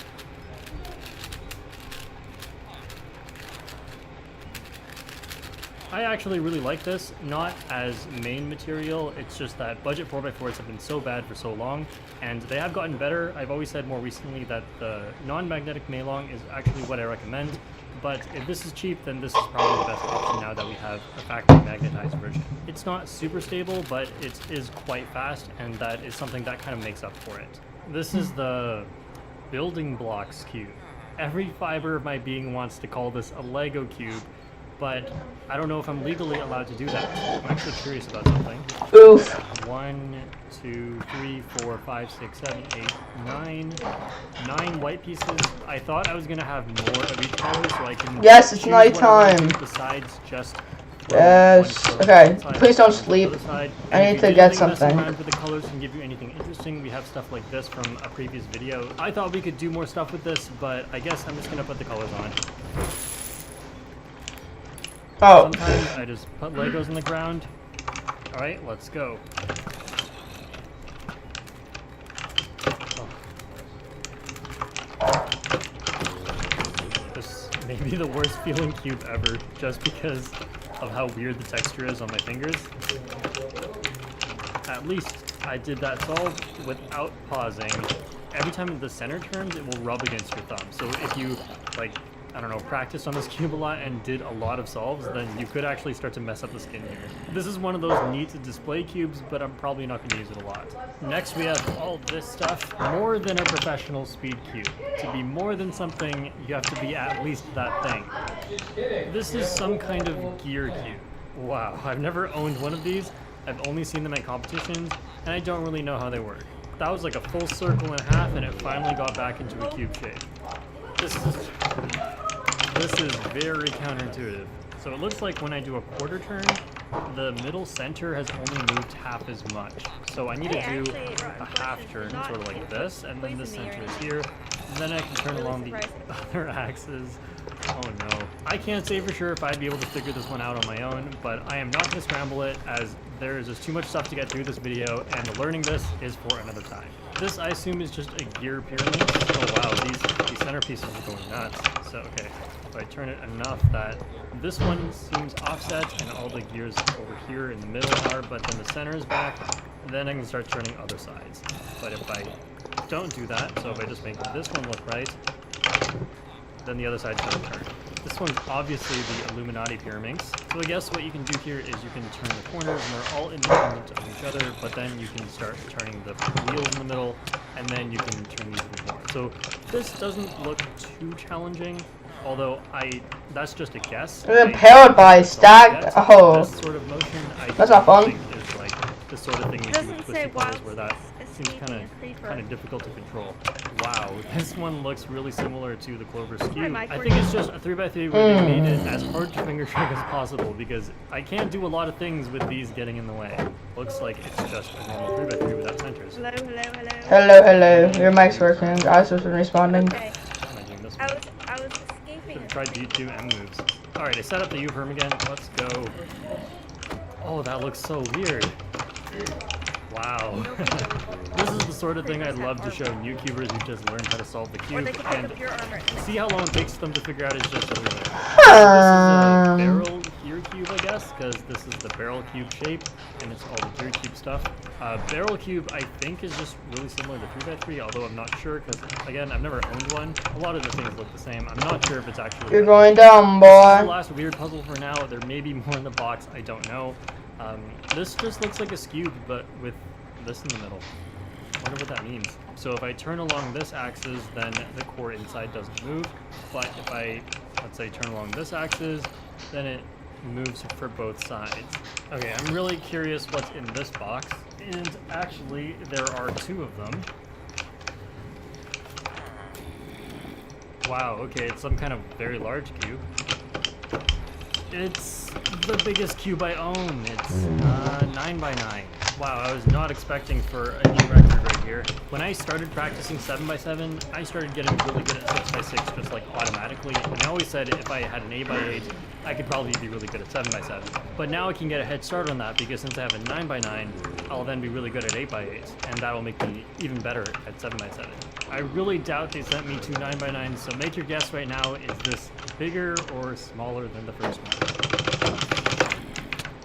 I actually really like this, not as main material, it's just that budget 4x4s have been so bad for so long, and they have gotten better. I've always said more recently that the non-magnetic Meilong is actually what I recommend, but if this is cheap, then this is probably the best option now that we have a factory magnetized version. It's not super stable, but it is quite fast, and that is something that kind of makes up for it. This is the building blocks cube. Every fiber of my being wants to call this a Lego cube, but I don't know if I'm legally allowed to do that. I'm actually curious about something. Oof. 1, 2, 3, 4, 5, 6, 7, 8, 9. 9 white pieces. I thought I was gonna have more of each color so I can. Yes, it's nighttime. Besides just. Yes. Okay. Please don't sleep. I need to get something. With the colors can give you anything interesting. We have stuff like this from a previous video. I thought we could do more stuff with this, but I guess I'm just gonna put the colors on. Oh. Sometimes I just put Legos in the ground. Alright, let's go. Oh. This may be the worst feeling cube ever, just because of how weird the texture is on my fingers. At least I did that solve without pausing. Every time the center turns, it will rub against your thumb. So if you, like, I don't know, practiced on this cube a lot and did a lot of solves, then you could actually start to mess up the skin here. This is one of those neat display cubes, but I'm probably not going to use it a lot. Next we have all this stuff. More than a professional speed cube. To be more than something, you have to be at least that thing. This is some kind of gear cube. Wow, I've never owned one of these. I've only seen them at competitions, and I don't really know how they work. That was like a full circle and a half, and it finally got back into a cube shape. This is very counterintuitive. So it looks like when I do a quarter turn, the middle center has only moved half as much. So I need to do a half turn, sort of like this, and then the center is here. And then I can turn along the other axes. Oh no. I can't say for sure if I'd be able to figure this one out on my own, but I am not going to scramble it as there is just too much stuff to get through this video, and learning this is for another time. This, I assume, is just a gear pyramid. Oh wow, these center pieces are going nuts. So, okay, if I turn it enough that this one seems offset and all the gears over here in the middle are, but then the center is back, then I can start turning other sides. But if I don't do that, so if I just make this one look right, then the other side's going to turn. This one's obviously the Illuminati Pyraminx. So I guess what you can do here is you can turn the corners and they're all independent of each other, but then you can start turning the wheels in the middle, and then you can turn these even more. So this doesn't look too challenging, although that's just a guess. Impaled by stacked. Oh, This sort of motion, that's not fun. think is like the sort of thing you do with twisty puzzles where that seems kind of difficult to control. Wow, this one looks really similar to the Clover Skew. I think it's just a 3x3 where they made it as hard to finger trick as possible because I can't do a lot of things with these getting in the way. Looks like it's just a normal 3x3 without centers. Hello, hello, hello. Hello, hello. Your mic's working. I was responding. Okay. Am I doing this I one? was escaping. Should have tried to do M moves. Alright, I set up the U-perm again. Let's go. Oh, that looks so weird. Wow. This is the sort of thing I'd love to show new cubers who just learned how to solve the Or cube they can and pick up your armor. see how long it takes them to figure out it's just a limit. This is a barrel gear cube, I guess, because this is the barrel cube shape, and it's all the gear cube stuff. Barrel cube, I think, is just really similar to 3x3, although I'm not sure, because, again, I've never owned one. A lot of the things look the same. I'm not sure if it's actually... You're going down, This is the boy. last weird puzzle for now. There may be more in the box. I don't know. This just looks like a cube, but with this in the middle. I wonder what that means. So if I turn along this axis, then the core inside doesn't move. But if I, let's say, turn along this axis, then it moves for both sides. Okay, I'm really curious what's in this box. And actually, there are two of them. Wow, okay, it's some kind of very large cube. It's the biggest cube I own. It's 9x9. Wow, I was not expecting for a new record right here. When I started practicing 7x7, I started getting really good at 6x6 just like automatically. And I always said if I had an 8x8, I could probably be really good at 7x7. But now I can get a head start on that because since I have a 9x9, I'll then be really good at 8x8. And that will make me even better at 7x7. I really doubt they sent me two 9x9s, so make your guess right now. Is this bigger or smaller than the first one?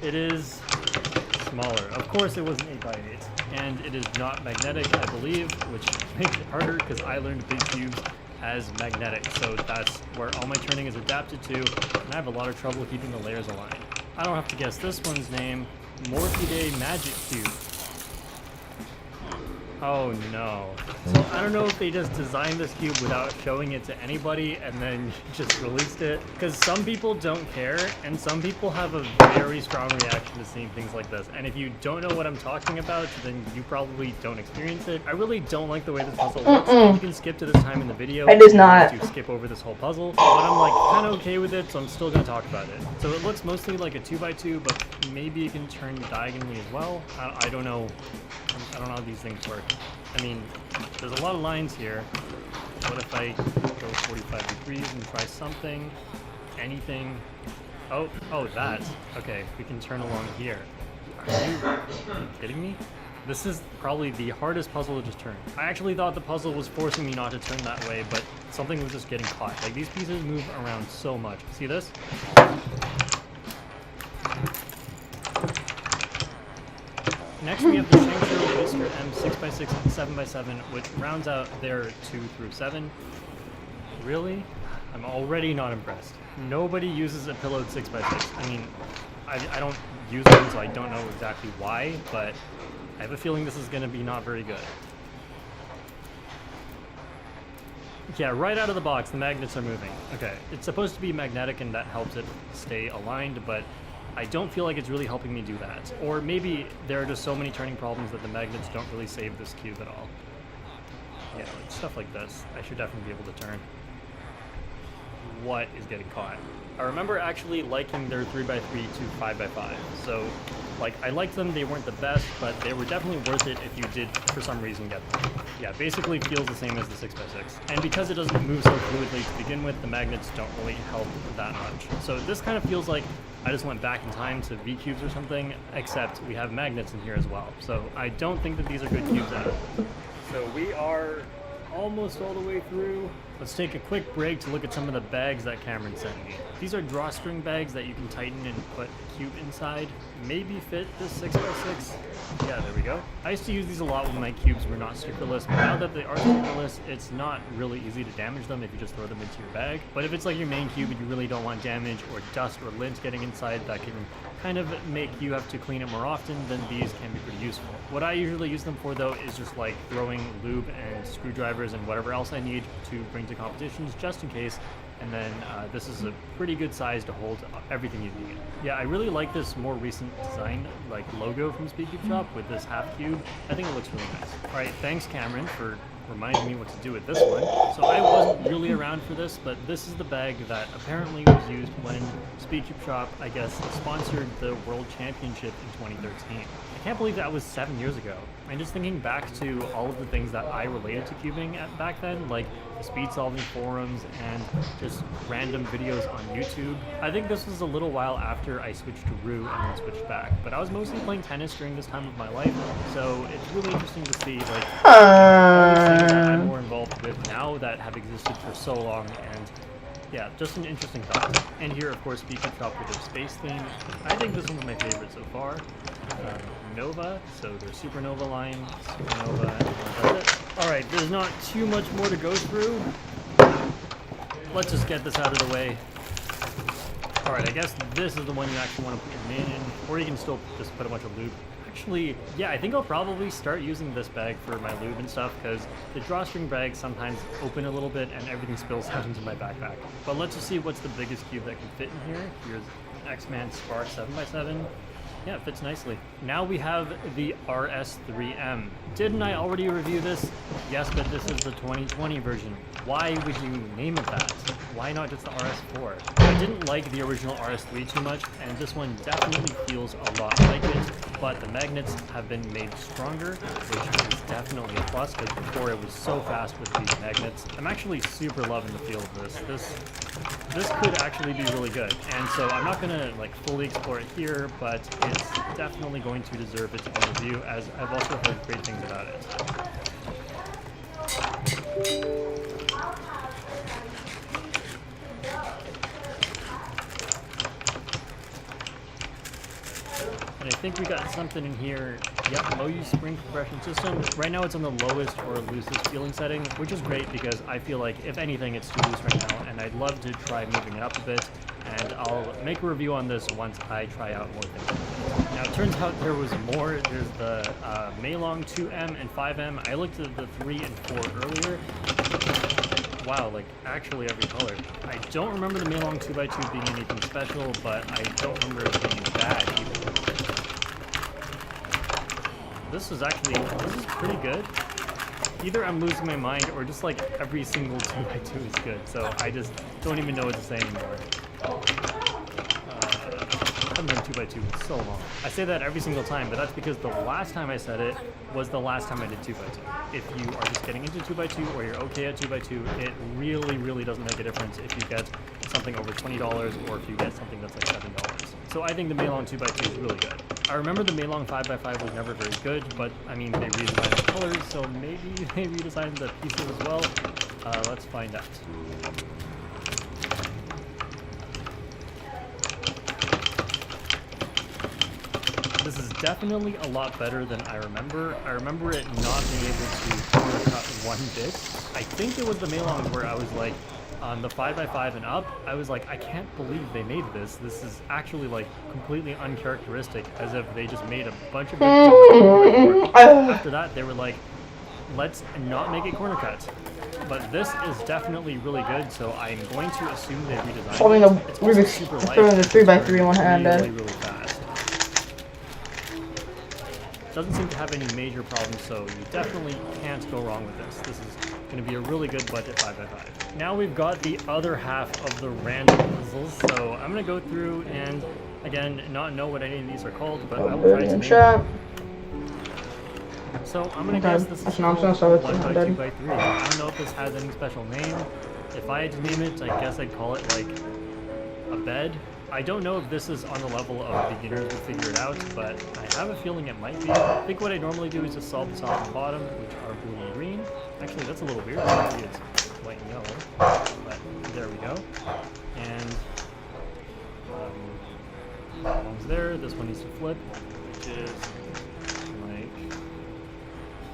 It is smaller. Of course it was an 8x8. And it is not magnetic, I believe, which makes it harder because I learned big cubes as magnetic. So that's where all my turning is adapted to, and I have a lot of trouble keeping the layers aligned. I don't have to guess this one's name. Morphidae Magic Cube. Oh no. So I don't know if they just designed this cube without showing it to anybody and then just released it. Because some people don't care, and some people have a very strong reaction to seeing things like this. And if you don't know what I'm talking about, then you probably don't experience it. I really don't like the way this puzzle looks. You can skip to this time in the video. It is not. To skip over this whole puzzle. But I'm like kind of okay with it, so I'm still going to talk about it. So it looks mostly like a 2x2, but maybe it can turn diagonally as well. I don't know. I don't know how these things work. I mean, there's a lot of lines here. What if I go 45 degrees and try something? Anything? Oh, that. Okay, we can turn along here. Are you kidding me? This is probably the hardest puzzle to just turn. I actually thought the puzzle was forcing me not to turn that way, but something was just getting caught. Like, these pieces move around so much. See this? Next we have the Shangshiro Mr. M 6x6 and 7x7, which rounds out their 2 through 7. Really? I'm already not impressed. Nobody uses a pillowed 6x6. I mean, I don't use them, so I don't know exactly why, but I have a feeling this is going to be not very good. Yeah, right out of the box, the magnets are moving. Okay, it's supposed to be magnetic and that helps it stay aligned, but I don't feel like it's really helping me do that. Or maybe there are just so many turning problems that the magnets don't really save this cube at all. Yeah, like stuff like this, I should definitely be able to turn. What is getting caught? I remember actually liking their 3x3 to 5x5. So, like, I liked them, they weren't the best, but they were definitely worth it if you did, for some reason, get them. Yeah, basically feels the same as the 6x6. And because it doesn't move so fluidly to begin with, the magnets don't really help that much. So this kind of feels like I just went back in time to V-cubes or something, except we have magnets in here as well. So I don't think that these are good cubes at all. So we are almost all the way through. Let's take a quick break to look at some of the bags that Cameron sent me. These are drawstring bags that you can tighten and put a cube inside. Maybe fit this 6x6. Yeah, there we go. I used to use these a lot when my cubes were not stickerless, but now that they are stickerless, it's not really easy to damage them if you just throw them into your bag. But if it's like your main cube and you really don't want damage or dust or lint getting inside that can kind of make you have to clean it more often, then these can be pretty useful. What I usually use them for though is just like throwing lube and screwdrivers and whatever else I need to bring to competitions just in case. And then this is a pretty good size to hold everything you need. Yeah, I really like this more recent design, like logo from Speed Cube Shop with this half cube. I think it looks really nice. All right, thanks Cameron for reminding me what to do with this one. So I wasn't really around for this, but this is the bag that apparently was used when Speed Cube Shop, I guess, sponsored the World Championship in 2013. I can't believe that was 7 years ago. And just thinking back to all of the things that I related to cubing back then, like the speed solving forums and just random videos on YouTube. I think this was a little while after I switched to Rue and then switched back. But I was mostly playing tennis during this time of my life, so it's really interesting to see like all these things that I'm more involved with now that have existed for so long. And yeah, just an interesting thought. And here, of course, Speed Cube Shop with their space theme. I think this one's my favorite so far. Nova, so their Supernova line, Supernova, and that's it. Alright, there's not too much more to go through. Let's just get this out of the way. Alright, I guess this is the one you actually want to put your main in, or you can still just put a bunch of lube. Actually, yeah, I think I'll probably start using this bag for my lube and stuff, because the drawstring bags sometimes open a little bit and everything spills out into my backpack. But let's just see what's the biggest cube that can fit in here. Here's X-Man Spark 7x7. Yeah, it fits nicely. Now we have the RS3M. Didn't I already review this? Yes, but this is the 2020 version. Why would you name it that? Why not just the RS4? I didn't like the original RS3 too much, and this one definitely feels a lot like it, but the magnets have been made stronger, which is definitely a plus, because before it was so fast with these magnets. I'm actually super loving the feel of this. This could actually be really good, and so I'm not gonna like fully explore it here, but it's definitely going to deserve its own review, as I've also heard great things about it. And I think we got something in here. Yep, low use spring compression system. Right now it's on the lowest or loosest feeling setting, which is great because I feel like if anything it's too loose right now, and I'd love to try moving it up a bit, and I'll make a review on this once I try out more things. Now it turns out there was more. There's the Maylong 2M and 5M. I looked at the 3 and 4 earlier. Wow, like actually every color. I don't remember the Maylong 2x2 being anything special, but I don't remember it being bad either. This is pretty good. Either I'm losing my mind or just like every single 2x2 is good, so I just don't even know what to say anymore. I haven't done 2x2 in so long. I say that every single time, but that's because the last time I said it was the last time I did 2x2. If you are just getting into 2x2 or you're okay at 2x2, it really doesn't make a difference if you get something over $20 or if you get something that's like $7. So I think the Maylong 2x2 is really good. I remember the Maylong 5x5 was never very good, but I mean they redesigned the colors, so maybe they redesigned the pieces as well. Let's find out. This is definitely a lot better than I remember. I remember it not being able to corner cut one bit. I think it was the Maylongs where I was like, on the 5x5 and up, I was like, I can't believe they made this. This is actually like completely uncharacteristic, as if they just made a bunch of big After that, they were like, let's not make it corner cut. But this is definitely really good, so I'm going to assume they redesigned it. Solving the It's super light. throwing the 3x3 one-handed. Really fast. Doesn't seem to have any major problems, so you definitely can't go wrong with this. This is going to be a really good budget 5x5. Now we've got the other half of the random puzzles, so I'm going to go through and, again, not know what any of these are called, but I will try to name them. So I'm going to guess this is called 1x2x3. I don't know if this has any special name. If I had to name it, I guess I'd call it like a bed. I don't know if this is on the level of beginners to figure it out, but I have a feeling it might be. I think what I normally do is just solve the top and bottom, which are blue and green. Actually, that's a little weird. Maybe it's white and yellow. But there we go. And that one's there. This one needs to flip, which is like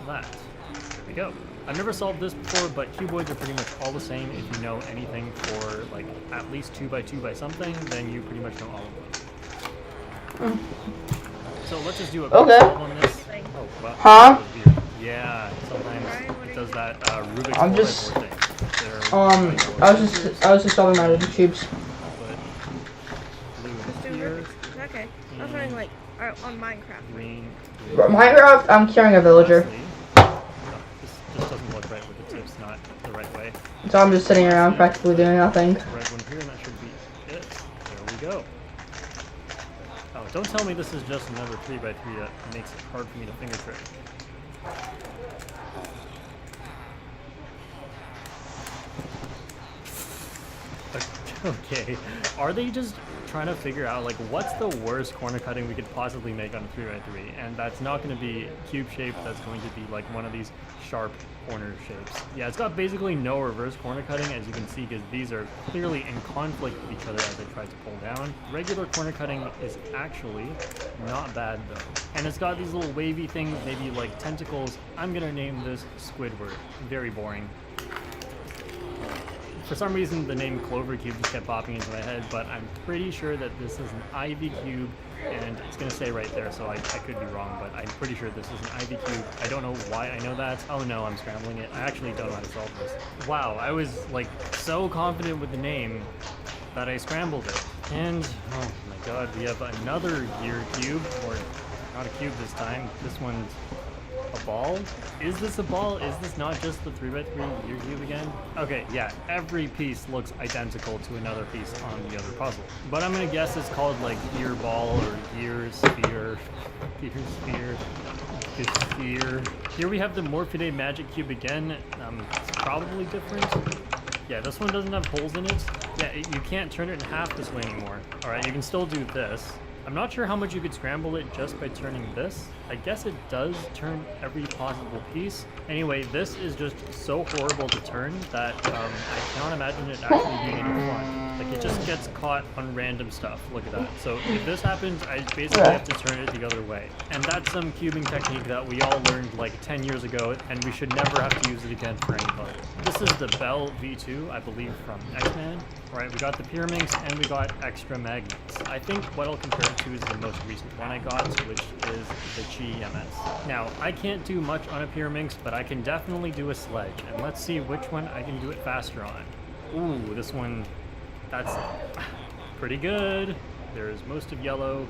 that. There we go. I've never solved this before, but cuboids are pretty much all the same. If you know anything for like at least 2 by 2 by something, then you pretty much know all of them. So let's just do a quick solve on this. Oh, wow. Huh? That was weird. Yeah, sometimes it does that Rubik's I'm 4x4 just- thing. I was just solving my Rubik's cubes. Blue Just in doing here, Rubik's. Okay. I was wondering, like, on Minecraft. green. Minecraft, I'm carrying a villager. Lastly, no, this doesn't look right with the tips, not the right way. So I'm just sitting around practically doing nothing. Red one here, and that should be it. There we go. Oh, don't tell me this is just another 3 by 3 that makes it hard for me to finger trick. Okay, are they just trying to figure out like what's the worst corner cutting we could possibly make on a 3 by 3? And that's not going to be cube shape, that's going to be like one of these sharp corner shapes. Yeah, it's got basically no reverse corner cutting, as you can see, because these are clearly in conflict with each other as I try to pull down. Regular corner cutting is actually not bad though. And it's got these little wavy things, maybe like tentacles. I'm going to name this Squidward. Very boring. For some reason, the name Clover Cube just kept popping into my head, but I'm pretty sure that this is an Ivy Cube, and it's going to say right there, so I could be wrong, but I'm pretty sure this is an Ivy Cube. I don't know why I know that. Oh no, I'm scrambling it. I actually don't know how to solve this. Wow, I was like so confident with the name that I scrambled it. And, oh my god, we have another gear cube, or not a cube this time. This one's a ball? Is this a ball? Is this not just the 3 by 3 gear cube again? Okay, yeah, every piece looks identical to another piece on the other puzzle. But I'm gonna guess it's called like gear ball or gear sphere. Gear sphere. Sphere. Here we have the Morphidae magic cube again. It's probably different. Yeah, this one doesn't have holes in it. Yeah, you can't turn it in half this way anymore. Alright, you can still do this. I'm not sure how much you could scramble it just by turning this. I guess it does turn every possible piece. Anyway, this is just so horrible to turn that I cannot imagine it actually being any fun. Like, it just gets caught on random stuff. Look at that. So if this happens, I basically have to turn it the other way. And that's some cubing technique that we all learned like 10 years ago, and we should never have to use it again for any puzzle. This is the Bell V2, I believe, from X-Men. Alright, we got the Pyraminx and we got extra magnets. I think what I'll compare it to is the most recent one I got, which is the Chi MS. Now, I can't do much on a Pyraminx, but I can definitely do a sledge. And let's see which one I can do it faster on. Ooh, this one, that's pretty good. There's most of yellow.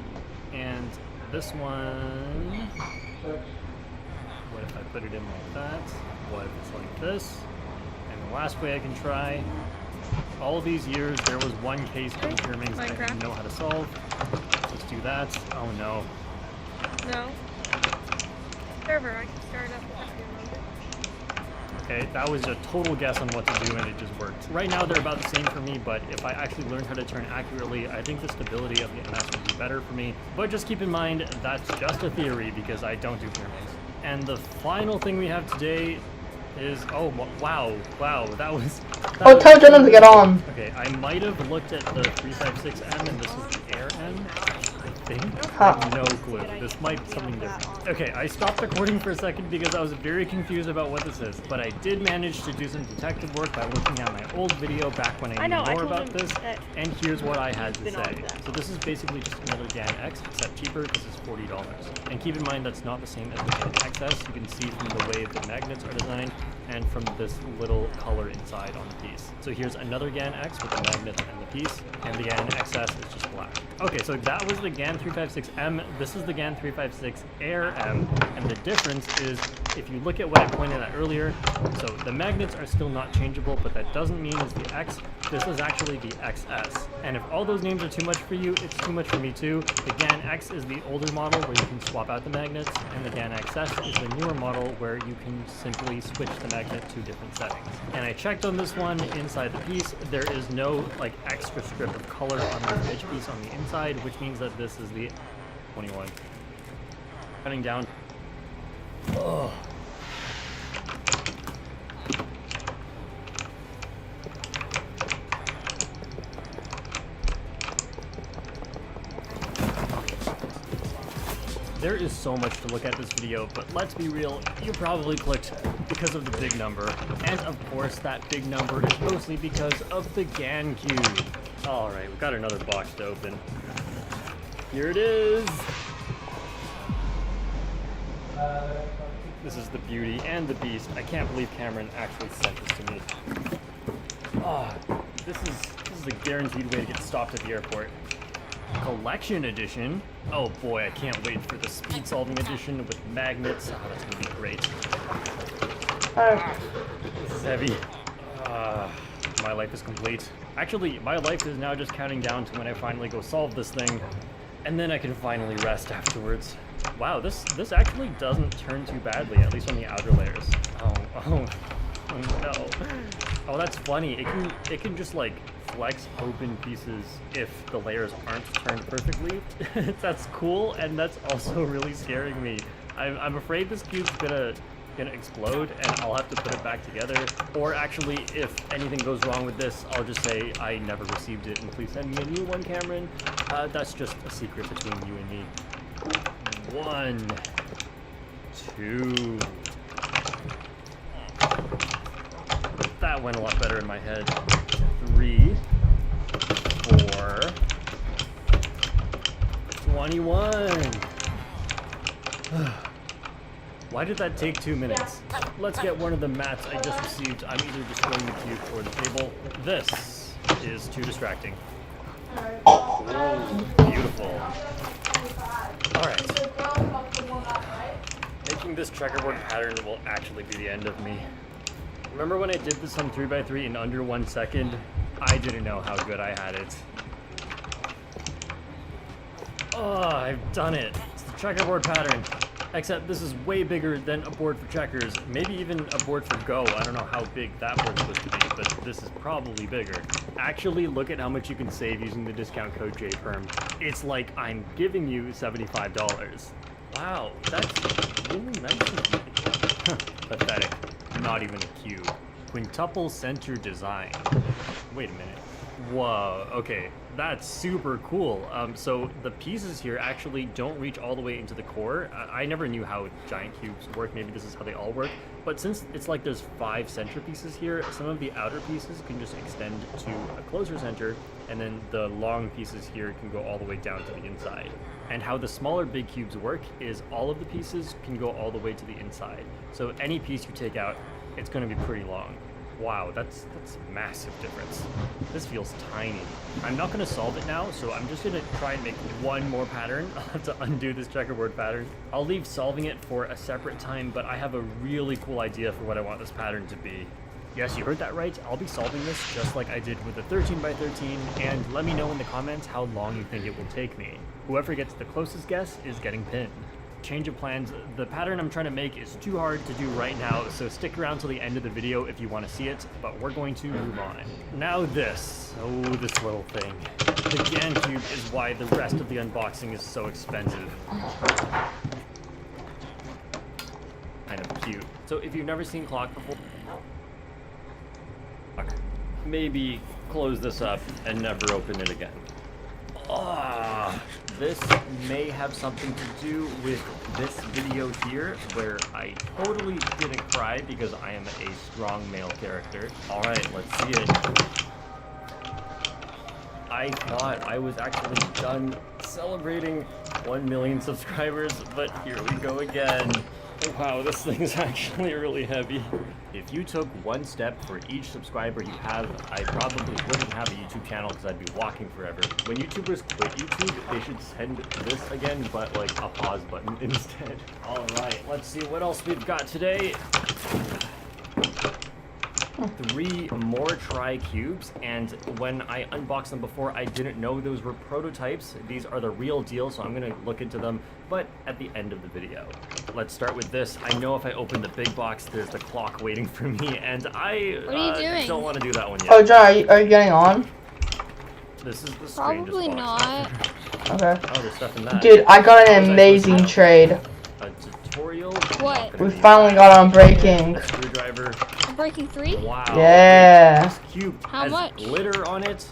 And this one, what if I put it in like that? What if it's like this? And the last way I can try, all these years there was one case of the Pyraminx that I didn't know how to solve. Let's do that. Oh no. No. Server, I can start up if you Okay, that was a total guess on what to do and it just worked. Right now they're about the same for me, but if I actually learned how to turn accurately, I think the stability of the MS would be better for me. But just keep in mind, that's just a theory because I don't do Pyraminx. And the final thing we have today is, oh wow, that was... Oh, tell Jenna to get on. Okay, I might have looked at the 356M and this is the Air M, I think. Huh. I have no clue. This might be something different. Okay, I stopped recording for a second because I was very confused about what this is, but I did manage to do some detective work by looking at my old video back when I knew more about this, and here's what I had to say. So this is basically just another GAN X, except cheaper because it's $40. And keep in mind that's not the same as the GAN XS. You can see from the way the magnets are designed, and from this little color inside on the piece. So here's another GAN X with the magnet and the piece, and the GAN XS is just black. Okay, so that was the GAN 356M, this is the GAN 356 Air M, and the difference is, if you look at what I pointed at earlier, so the magnets are still not changeable, but that doesn't mean it's the X, this is actually the XS. And if all those names are too much for you, it's too much for me too. The GAN X is the older model where you can swap out the magnets, and the GAN XS is the newer model where you can simply switch the magnet to different settings. And I checked on this one inside the piece, there is no like extra strip of color on the edge piece on the inside, which means that this is the 21. Cutting down. Oh. there is so much to look at this video, but let's be real, you probably clicked because of the big number. And of course, that big number is mostly because of the GAN cube. Alright, we've got another box to open. Here it is! This is the beauty and the beast. I can't believe Cameron actually sent this to me. Oh, this is a guaranteed way to get stopped at the airport. Collection edition? Oh boy, I can't wait for the speed solving edition with magnets. Oh, that's gonna be great. This is heavy. My life is complete. Actually, my life is now just counting down to when I finally go solve this thing, and then I can finally rest afterwards. Wow, this actually doesn't turn too badly, at least on the outer layers. Oh no. Oh, that's funny. It can just like flex open pieces if the layers aren't turned perfectly. That's cool, and that's also really scaring me. I'm afraid this cube's gonna explode, and I'll have to put it back together. Or actually, if anything goes wrong with this, I'll just say I never received it, and please send me a new one, Cameron. That's just a secret between you and me. 1, 2. That went a lot better in my head. 3, 4, 21. Why did that take 2 minutes? Let's get one of the mats I just received. I'm either destroying the cube or the table. This is too distracting. Beautiful. Alright. Making this checkerboard pattern will actually be the end of me. Remember when I did this on 3x3 in under 1 second? I didn't know how good I had it. Oh, I've done it. It's the checkerboard pattern. Except this is way bigger than a board for checkers. Maybe even a board for Go. I don't know how big that board's supposed to be, but this is probably bigger. Actually, look at how much you can save using the discount code JPerm. It's like I'm giving you $75. Wow, that's really nice of you. Pathetic. Not even a cube. Quintuple center design. Wait a minute. Whoa, okay, that's super cool. So the pieces here actually don't reach all the way into the core. I never knew how giant cubes work. Maybe this is how they all work. But since it's like there's 5 center pieces here, some of the outer pieces can just extend to a closer center, and then the long pieces here can go all the way down to the inside. And how the smaller big cubes work is all of the pieces can go all the way to the inside. So any piece you take out, it's going to be pretty long. Wow, that's a massive difference. This feels tiny. I'm not going to solve it now, so I'm just going to try and make one more pattern. I'll have to undo this checkerboard pattern. I'll leave solving it for a separate time, but I have a really cool idea for what I want this pattern to be. Yes, you heard that right. I'll be solving this just like I did with the 13x13, and let me know in the comments how long you think it will take me. Whoever gets the closest guess is getting pinned. Change of plans. The pattern I'm trying to make is too hard to do right now, so stick around till the end of the video if you want to see it, but we're going to move on. Now this. Oh, this little thing. The GAN cube is why the rest of the unboxing is so expensive. Kind of cute. So if you've never seen clock before, maybe close this up and never open it again. This may have something to do with this video here, where I totally didn't cry because I am a strong male character. Alright, let's see it. I thought I was actually done celebrating 1 million subscribers, but here we go again. Wow, this thing's actually really heavy. If you took one step for each subscriber you have, I probably wouldn't have a YouTube channel because I'd be walking forever. When YouTubers quit YouTube, they should send this again, but like a pause button instead. Alright, let's see what else we've got today. 3 more tri-cubes, and when I unboxed them before, I didn't know those were prototypes. These are the real deal, so I'm gonna look into them, but at the end of the video. Let's start with this. I know if I open the big box, there's the clock waiting for me, and I don't want to do that one yet. Oh, John, are you getting on? This is the strangest Probably box not. Okay. Oh, there's stuff in that. Dude, I got an amazing trade. A tutorial. What? We finally got on breaking. A screwdriver. Breaking 3? Wow. Yeah. This cube How has much? glitter on it.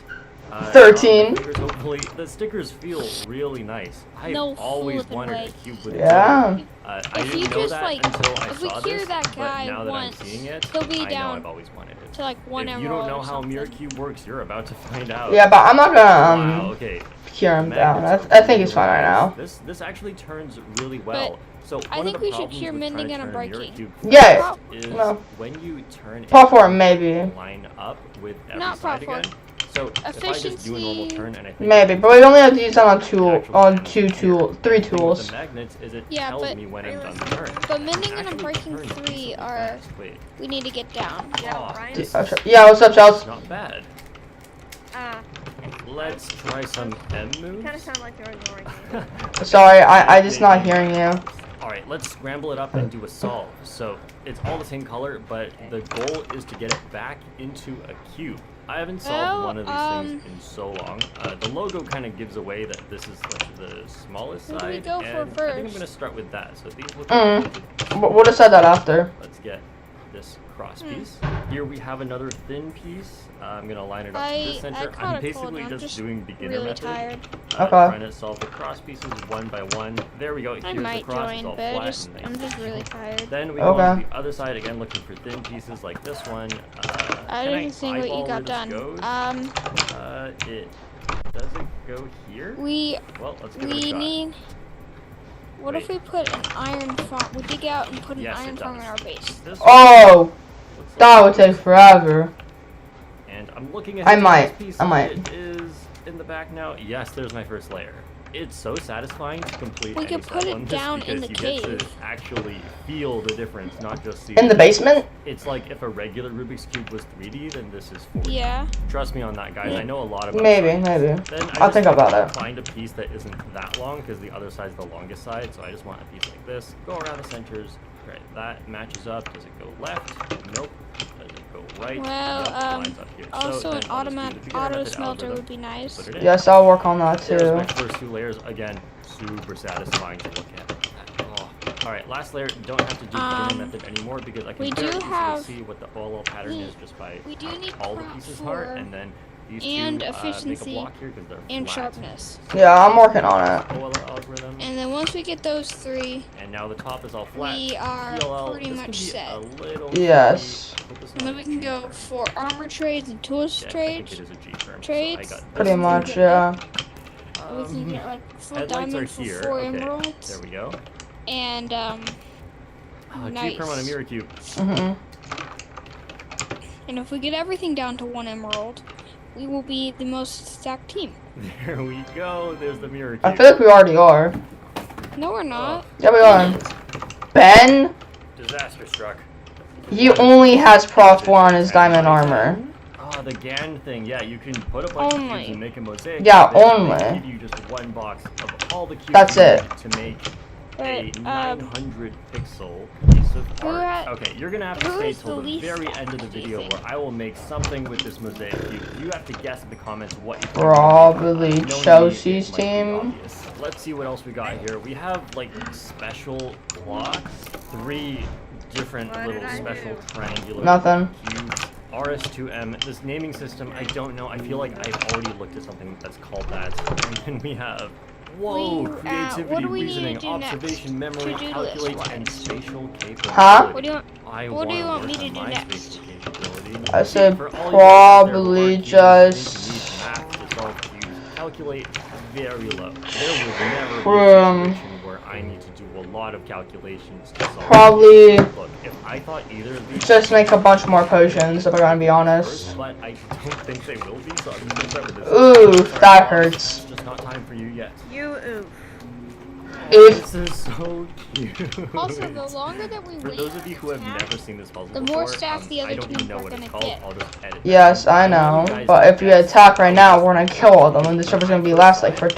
13. The stickers, hopefully, the stickers feel really nice. I've No always flipping wanted way. a cube with Yeah. a cube. I If didn't you know just, that like, until I if we saw clear this, that but guy now that once, I'm seeing it, he'll be I know down I've always wanted it. to like 1 If emerald. you don't know or how Mirror something. Cube works, you're about to find out. Yeah, but I'm not gonna Wow, okay. cure him down. Magnets I are think he's fine right really now. nice. This actually turns really well. So I one think of the we should problems cure with mending trying to and turn a Mirror breaking. Cube Yeah. Prop- is No. when you turn Prop it, for him, maybe. line up with every Not side prop again. So if I just do a normal Efficiency- turn and I think Maybe, but we only have to use that on three The tools. the magnets is it Yeah, tells but- me when I'm done the turn. But mending and Actually breaking turn 3 decently are fast. Wait, we need to get down. oh, Yeah, this Ryan. is Yeah, what's up, Charles? not bad. Uh, Let's try some M moves. kind of sound like you're ignoring me. Sorry, I just not hearing you. Alright, let's scramble it up and do a solve. So, it's all the same color, but the goal is to get it back into a cube. I haven't solved Well, one of these things in so long. The logo kind of gives away that this is like the smallest What do we side, go for and I think I'm first? going to start with that. So these look We'll decide that after. Let's get this cross piece. Here we have another thin piece. I'm gonna line it up to the center. caught I'm a cold basically and I'm just doing beginner really method. tired. Okay. Trying to solve the cross pieces one by one. There we go. I Here's the might cross. It's join, all but flat and I'm nice. just really tired. Then we go on Okay. to the other side again, looking for thin pieces like this one. I can didn't see what eyeball you got where done. this goes? It does it go here? We Well, let's give it a shot. need. What if we put an iron farm? We dig out and put an Yes, iron it farm does. in our base. This Oh, looks that like would take forever. And I'm looking at I this might, piece. I might. It is in the back now. Yes, there's my first layer. It's so satisfying to complete We any could put solve it on this down in because the you get cave. to actually feel the difference, not just see In the it. basement? It's like if a regular Rubik's Cube was 3D, then this is 4D. Yeah. Trust me on that, guys. I know a lot about Maybe, science. maybe. Then I'll just think about it. Find a piece that isn't that long because the other side's the longest side. So I just want a piece like this. Go around the centers. Right, that matches up. Does it go left? Nope. Does it go right? Well, Nope. Lines up here. Also, so an then I'll just do the beginner auto method smelter algorithm, would be nice. put it in. Yes, I'll work on that There's my too. first 2 layers. Again, super satisfying to look at. Oh. Alright, last layer. Don't have to do beginner method anymore because I can we very do easily have- see what the OLL pattern is just by we do need all the prop pieces for apart, and then these and two make a efficiency block here because they're and flat. sharpness. Yeah, I'm working on it. OLL algorithm, And then once we get those 3, and now the top is all flat. we are PLL, pretty this much can be set. a little Yes. tricky. Put this And then on we a can G go term. for armor trades and tools Yeah, I trades. think it is a G term. Trades. So I got Pretty this. much, yeah. We can get like 4 Headlights are diamonds for here. 4 Okay, emeralds. there we go. And G term on a mirror cube. Mhm. and if we get everything down to 1 emerald, we will be the most stacked team. There we go. There's the mirror cube. I feel like we already are. No, we're not. Yeah, we are. Ben, Disaster struck. he only has Prop 4 on his diamond armor. Oh, the GAN thing. Yeah, you can put a bunch of Only. cubes and make a mosaic. Yeah, but then only. They give you just 1 box of all the cubes That's you it. need to make a But 900 pixel piece of who art. had- Okay, you're gonna have to who stay is the till the least very end of the stacked, do you video think? where I will make something with this mosaic cube. You have to guess in the comments what you think. Probably Knowing me, Chelsea's it might be team. obvious. Let's see what else we got here. We have like special blocks, 3 different little special triangular Nothing. cubes. RS2M. This naming system, I don't know. I feel like I've already looked at something that's called that. And then we have whoa, creativity, what do we need to reasoning, do observation, next? memory, To-do calculate, list and wise. spatial capability. Huh? What do you want? I What do you wanna want me work to on do my next? spatial capability. I said For all you guys out there who probably aren't even just- using these math to solve cubes, calculate very low. There will never be a situation where I need to do a lot of calculations to solve. Probably Look, if I thought either of these just make a bunch more potions, if I'm gonna be honest. first, but I don't think they will be, so I'm just gonna start with this. Ooh, Sorry, that boss. hurts. It's just not time for you yet. You oof. If This is so cute. Also, the longer that we For wait, those of you who have never seen this puzzle the before, more stacked the other I don't even teams know are what it's gonna called. get. I'll just edit. yes, I know, but if you attack right now, we're gonna kill all of them, and the server's gonna be last like for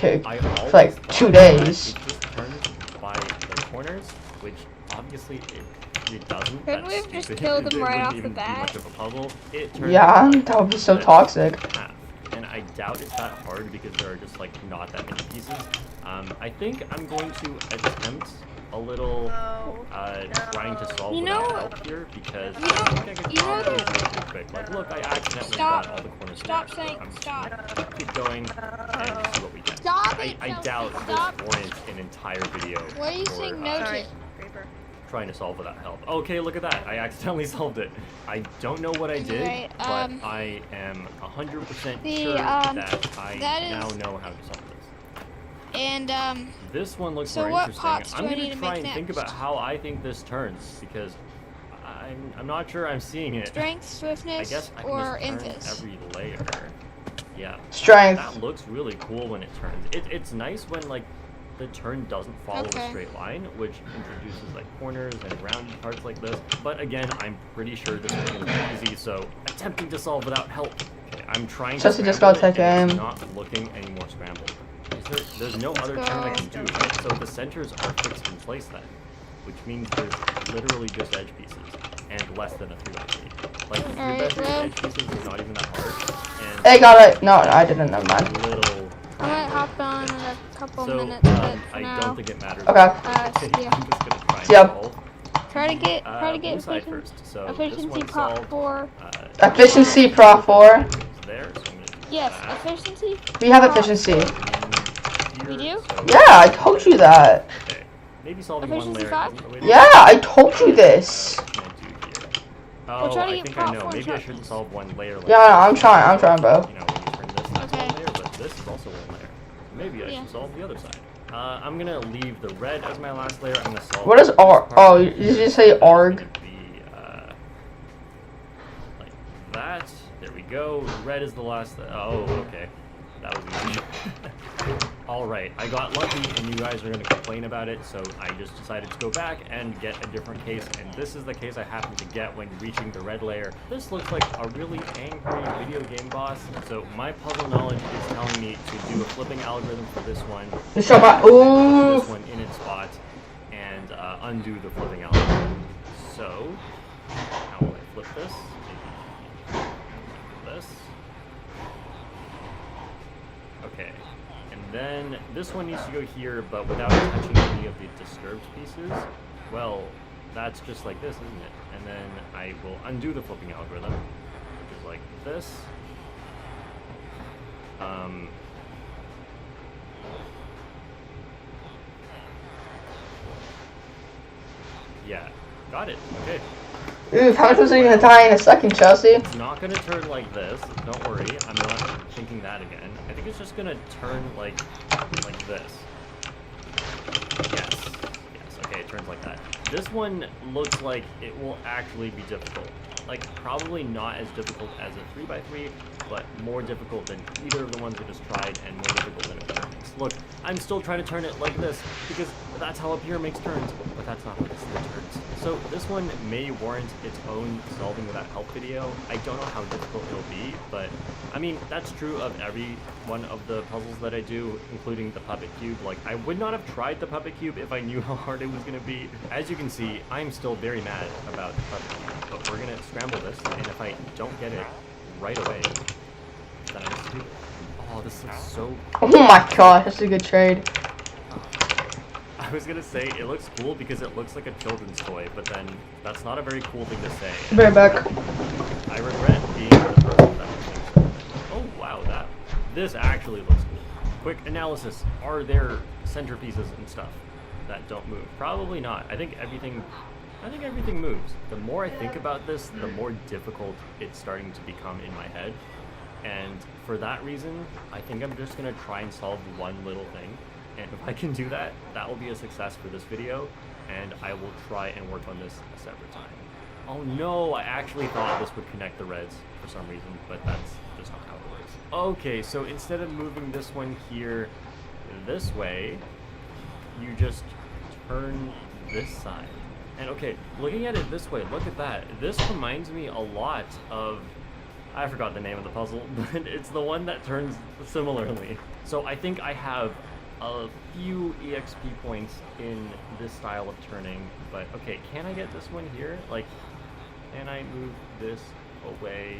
like 2 days. It just turns by the corners, which obviously it doesn't. Couldn't That's we have just stupid. killed them It right wouldn't off the even be bat? much of a puzzle. It turns Yeah, like that would be so the toxic. half. And I doubt it's that hard because there are just like not that many pieces. I think I'm going to attempt a little No. trying to solve You without know- help here because you know- I think I could you know probably that- do it pretty quick. Like, look, I accidentally Stop. got all the corners. Stop there, so saying- I'm just stop. gonna keep going and see what we get. Stop it, I Chelsea, doubt stop. this warrants an entire video. What are you for, saying no Sorry, to? Creeper. trying to solve without help. Okay, look at that. I accidentally solved it. I don't know what I did, Right, but I am 100% sure that I that now is- know how to solve this. And This one looks So more what interesting. pots do I'm I gonna need to try make and think next? about how I think this turns because I'm not sure I'm seeing it. strength, I swiftness, guess I can or just turn invis. every layer. Yeah. Strength. That looks really cool when it turns. It's nice when like the turn doesn't follow Okay. a straight line, which introduces like corners and rounded parts like this. But again, I'm pretty sure this is gonna be easy, so attempting to solve without help. Okay, I'm trying to Chelsea just scramble got it, take and it's aim. not looking any more scrambled. There's no other Let's turn I go. can do, right? So the centers are fixed in place then, which means there's literally just edge pieces and less than a 3x3. Like 3x3 well- edge pieces is not even that hard. And Hey, got it. No, I didn't. Never mind. little. I might hop on in a couple So minutes, but for I now, don't think it matters. Okay. yeah. I'm just gonna try and Yep. solve. try to get Blue side efficiency, first. So efficiency this one's prop solved. 4. Efficiency Prop 4. There, so I'm gonna do Yes, that. efficiency. We have efficiency. And We here, do? so- Yeah, I told you that. Okay. Maybe solving one Efficiency layer 5? isn't the way to Yeah, I told you this. What can I do here? We're Oh, trying to I get think I prop know. four Maybe I shot shouldn't keys. solve one layer like Yeah, this. I'm trying, bro. You know, when you turn this, that's Okay. one layer, but this is also one layer. Maybe I Yeah. should solve the other side. I'm gonna leave the red as my last layer. I'm gonna solve. What is this R? part. Oh, did you say That's arg? gonna be, like that. There we go. Red is the last. Oh, okay. That was easy. All right, I got lucky, and you guys are gonna complain about it, so I just decided to go back and get a different case, and this is the case I happened to get when reaching the red layer. This looks like a really angry video game boss, so my puzzle knowledge is telling me to do a flipping algorithm for this one, So my put ooh. this one in its spot, and undo the flipping algorithm. So, how will I flip this? Maybe this. Okay. And then this one needs to go here, but without touching any of the disturbed pieces. Well, that's just like this, isn't it? And then I will undo the flipping algorithm, which is like this. Yeah, got it. Okay. Ooh, how much was it gonna die in a second, Chelsea? It's not gonna turn like this. Don't worry. I'm not thinking that again. I think it's just gonna turn like this. Yes. Yes. Okay, it turns like that. This one looks like it will actually be difficult. Like probably not as difficult as a 3x3, but more difficult than either of the ones we just tried, and more difficult than a pyramid. Look, I'm still trying to turn it like this because that's how a pyramid makes turns, but that's not how this thing turns. So this one may warrant its own solving without help video. I don't know how difficult it'll be, but I mean that's true of every one of the puzzles that I do, including the puppet cube. Like I would not have tried the puppet cube if I knew how hard it was gonna be. As you can see, I'm still very mad about the puppet cube, but we're gonna scramble this, and if I don't get it right away, then I'm stupid. Oh, this looks so. Oh my gosh, that's a good trade. I was gonna say it looks cool because it looks like a children's toy, but then that's not a very cool thing to say. Very back. I regret being the person that thinks so. Oh wow, this actually looks cool. Quick analysis: are there centerpieces and stuff that don't move? Probably not. I think everything moves. The more I think about this, the more difficult it's starting to become in my head. And for that reason, I think I'm just gonna try and solve one little thing. And if I can do that, that will be a success for this video, and I will try and work on this a separate time. Oh no, I actually thought this would connect the reds for some reason, but that's just not how it works. Okay, so instead of moving this one here this way, you just turn this side. And okay, looking at it this way, look at that. This reminds me a lot of, I forgot the name of the puzzle, but it's the one that turns similarly. So I think I have a few EXP points in this style of turning, but okay, can I get this one here? Like, can I move this away?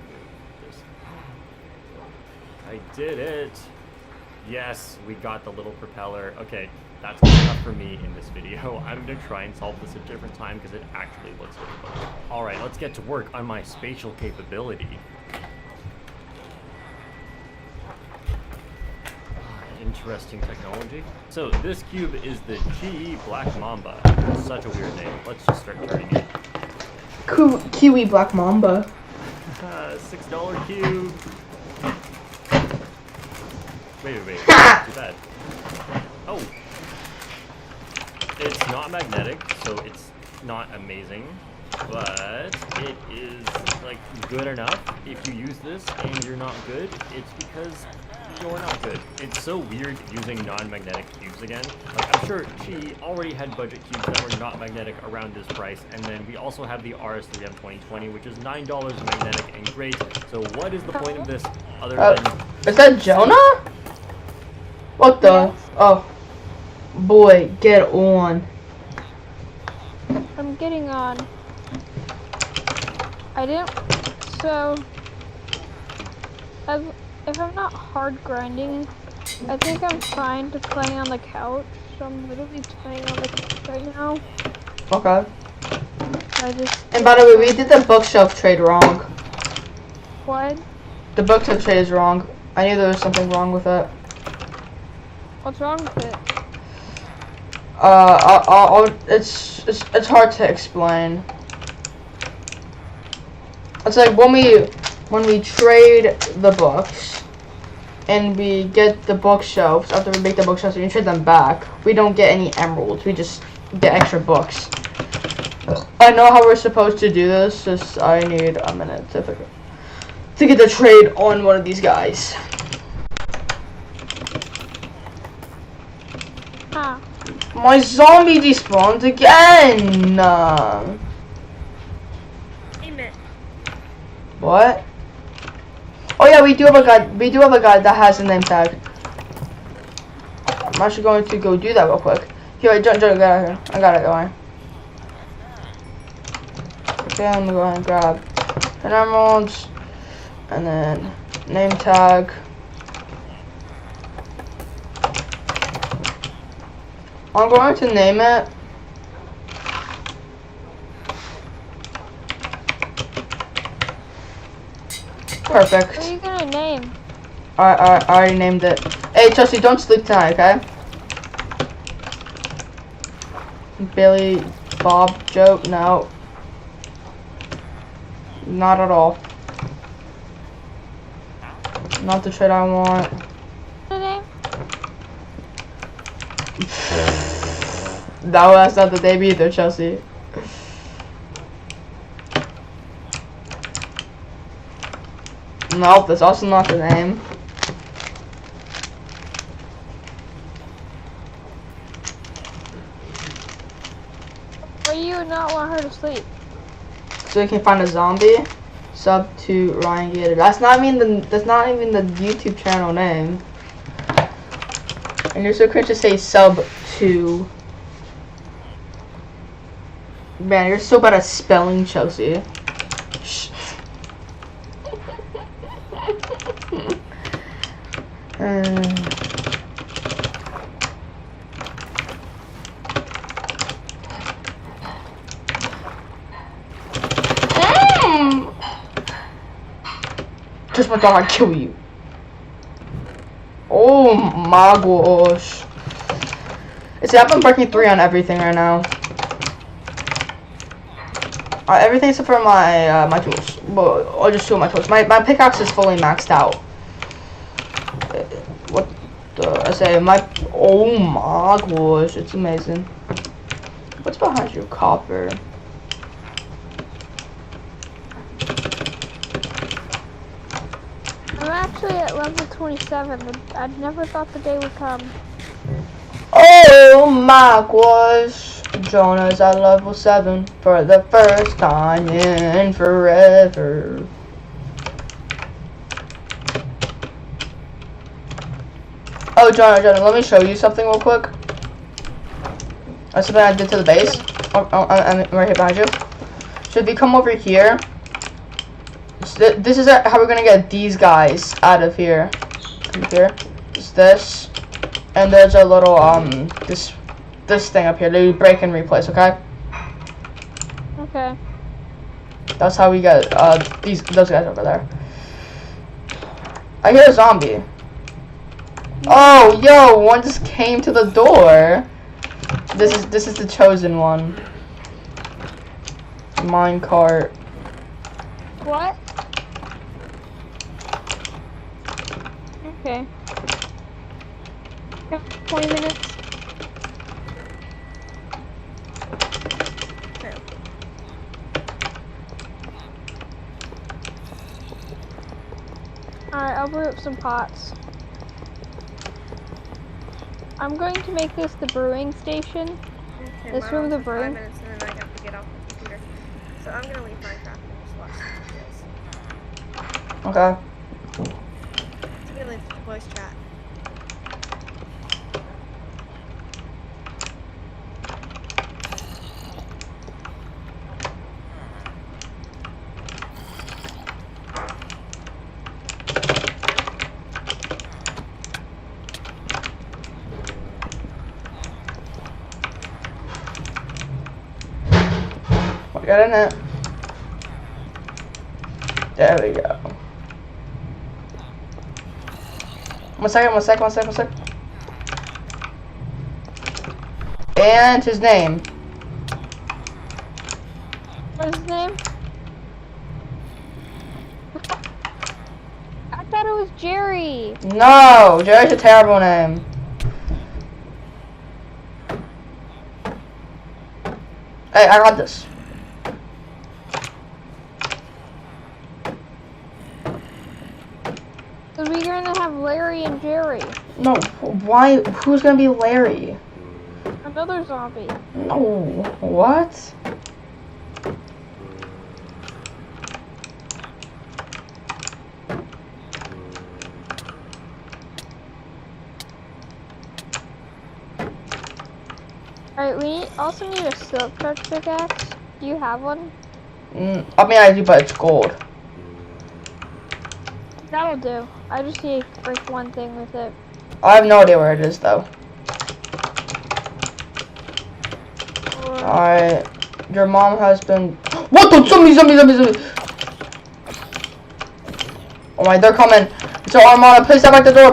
Move this. I did it! Yes, we got the little propeller. Okay, that's good enough for me in this video. I'm gonna try and solve this a different time because it actually looks difficult. Alright, let's get to work on my spatial capability. Interesting technology. So this cube is the GE Black Mamba. Such a weird name. Let's just start turning it. Kiwi Black Mamba. $6 cube. Wait. Not too bad. Oh. It's not magnetic, so it's not amazing, but it is like good enough. If you use this and you're not good, it's because you're not good. It's so weird using non-magnetic cubes again. Like, I'm sure she already had budget cubes that were not magnetic around this price, and then we also have the RS3M 2020, which is $9 magnetic and great. So what is the point of this other than... Is that Jonah? What the? Oh. Boy, get on. I'm getting on. I didn't. So, if I'm not hard grinding, I think I'm fine to play on the couch. So I'm literally playing on the couch right now. Okay. And by the way, we did the bookshelf trade wrong. What? The bookshelf trade is wrong. I knew there was something wrong with it. What's wrong with it? It's hard to explain. It's like when we trade the books and we get the bookshelves, after we make the bookshelves and we trade them back, we don't get any emeralds, we just get extra books. I know how we're supposed to do this, just I need a minute to get the trade on one of these guys. Huh. My zombie despawned again! Amen. What? Oh yeah, we do have a guy that has a name tag. I'm actually going to go do that real quick. Here, John, get out of here. I got it going. Okay, I'm gonna go ahead and grab 10 emeralds, and then name tag. I'm going to name it. Perfect. What are you gonna name? I already named it. Hey, Chelsea, don't sleep tonight, okay? Billy, Bob, Joe, no. Not at all. Not the trade I want. The name? That's not the name either, Chelsea. Nope, that's also not the name. Why do you not want her to sleep? So we can find a zombie. Sub to Ryan Gator. That's not even the YouTube channel name. And you're so cringe to say sub to. Man, you're so bad at spelling, Chelsea. Shh. Just my dog, I'd kill you. Oh my gosh. See, I've been breaking 3 on everything right now. Everything except for my my tools. Well, or just 2 of my tools. My pickaxe is fully maxed out. What the? I say my. Oh my gosh, it's amazing. What's behind you, copper? I'm actually at level 27. I never thought the day would come. Oh my gosh. Jonah's at level 7 for the first time in forever. Oh, Jonah, let me show you something real quick. That's something I did to the base. I'm right here behind you. So if you come over here, this is how we're gonna get these guys out of here. Come here. It's this. And there's a little this thing up here that you break and replace. Okay. Okay. That's how we get those guys over there. I hear a zombie. Oh, yo, one just came to the door. This is the chosen one. Minecart. What? Okay. 20 minutes. Okay. Alright, I'll brew up some pots. I'm going to make this the brewing station. Okay, This we're room the on for 5 brewing? minutes and then I have to get off the computer. So I'm gonna leave Minecraft and just watch some videos. Okay. I'm gonna leave the voice chat. What we got in it? There we go. One second. And his name. What's his name? I thought it was Jerry. No, Jerry's a terrible name. Hey, I got this. Because we're going to have Larry and Jerry. No, why? Who's gonna be Larry? Another zombie. No, what? Alright, we also need a silk touch pickaxe. Do you have one? I mean, I do, but it's gold. That'll do. I just need to break one thing with it. I have no idea where it is, though. Alright. Your mom has been... What the? Zombie! Oh my, they're coming. It's an Armada. Place that back the door.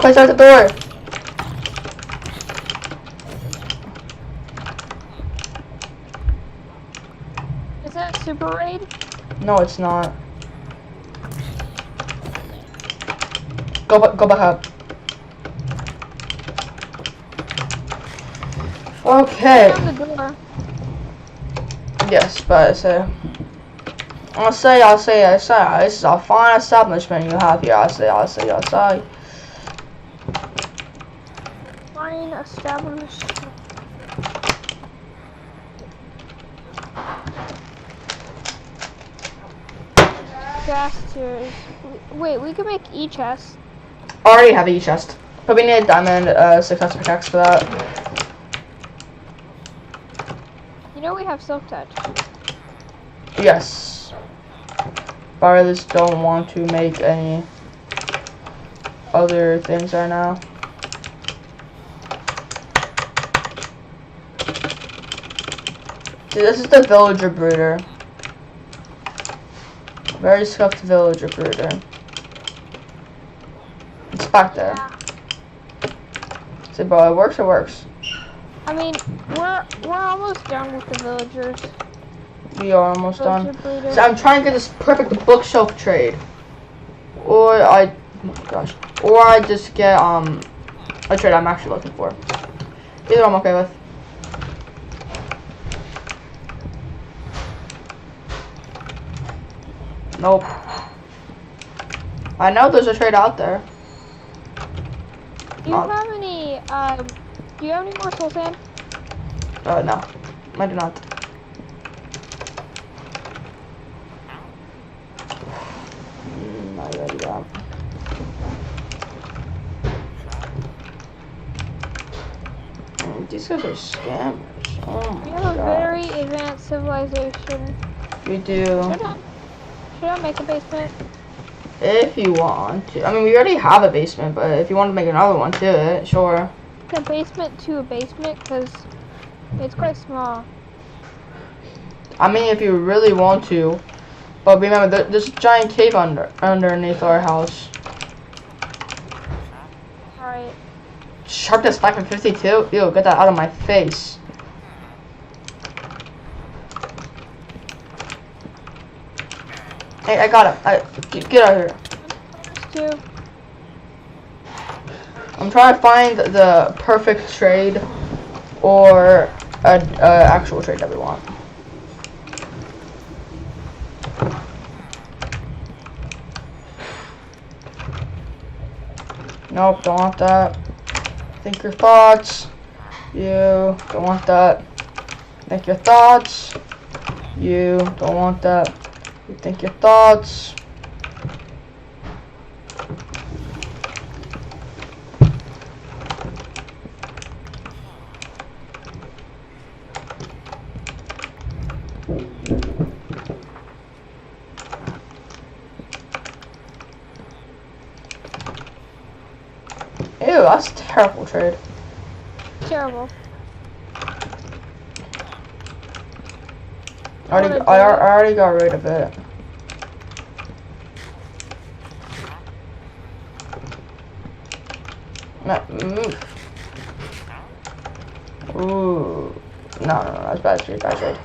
Is that Super Raid? No, it's not. Go back up. Okay. Open the door. Yes, but I say, this is a fine establishment you have here. I say. Fine established. Gas tiers. Wait, we can make e-chests. I already have a chest, but we need a diamond success pickaxe for that. You know we have silk touch. Yes. But I just don't want to make any other things right now. See, this is the villager brooder. Very scuffed villager brooder. It's back there. Yeah. See, bro, it works. I mean, we're almost done with the villagers. We are almost done. Villager breeder. So I'm trying to get this perfect bookshelf trade. Or I just get a trade I'm actually looking for. Either I'm okay with. Nope. I know there's a trade out there. Do you have any more soul sand? No. I do not. Not ready that. These guys are scammers. Oh my We have a god. very advanced civilization. We do. Should I make a basement? If you want to. I mean, we already have a basement, but if you want to make another one to it, sure. a basement to a basement? Because it's quite small. I mean, if you really want to. But remember, there's a giant cave underneath our house. Alright. Sharpness 552? Ew, get that out of my face. Hey, I got him. Get out of here. Two. I'm trying to find the perfect trade or a actual trade that we want. Nope, don't want that. Think your thoughts. You don't want that. Think your thoughts. You don't want that. You think your thoughts. Ew, that's a terrible trade. Terrible. I already got rid of it. Move. Ooh. No, that's bad trade, bad trade.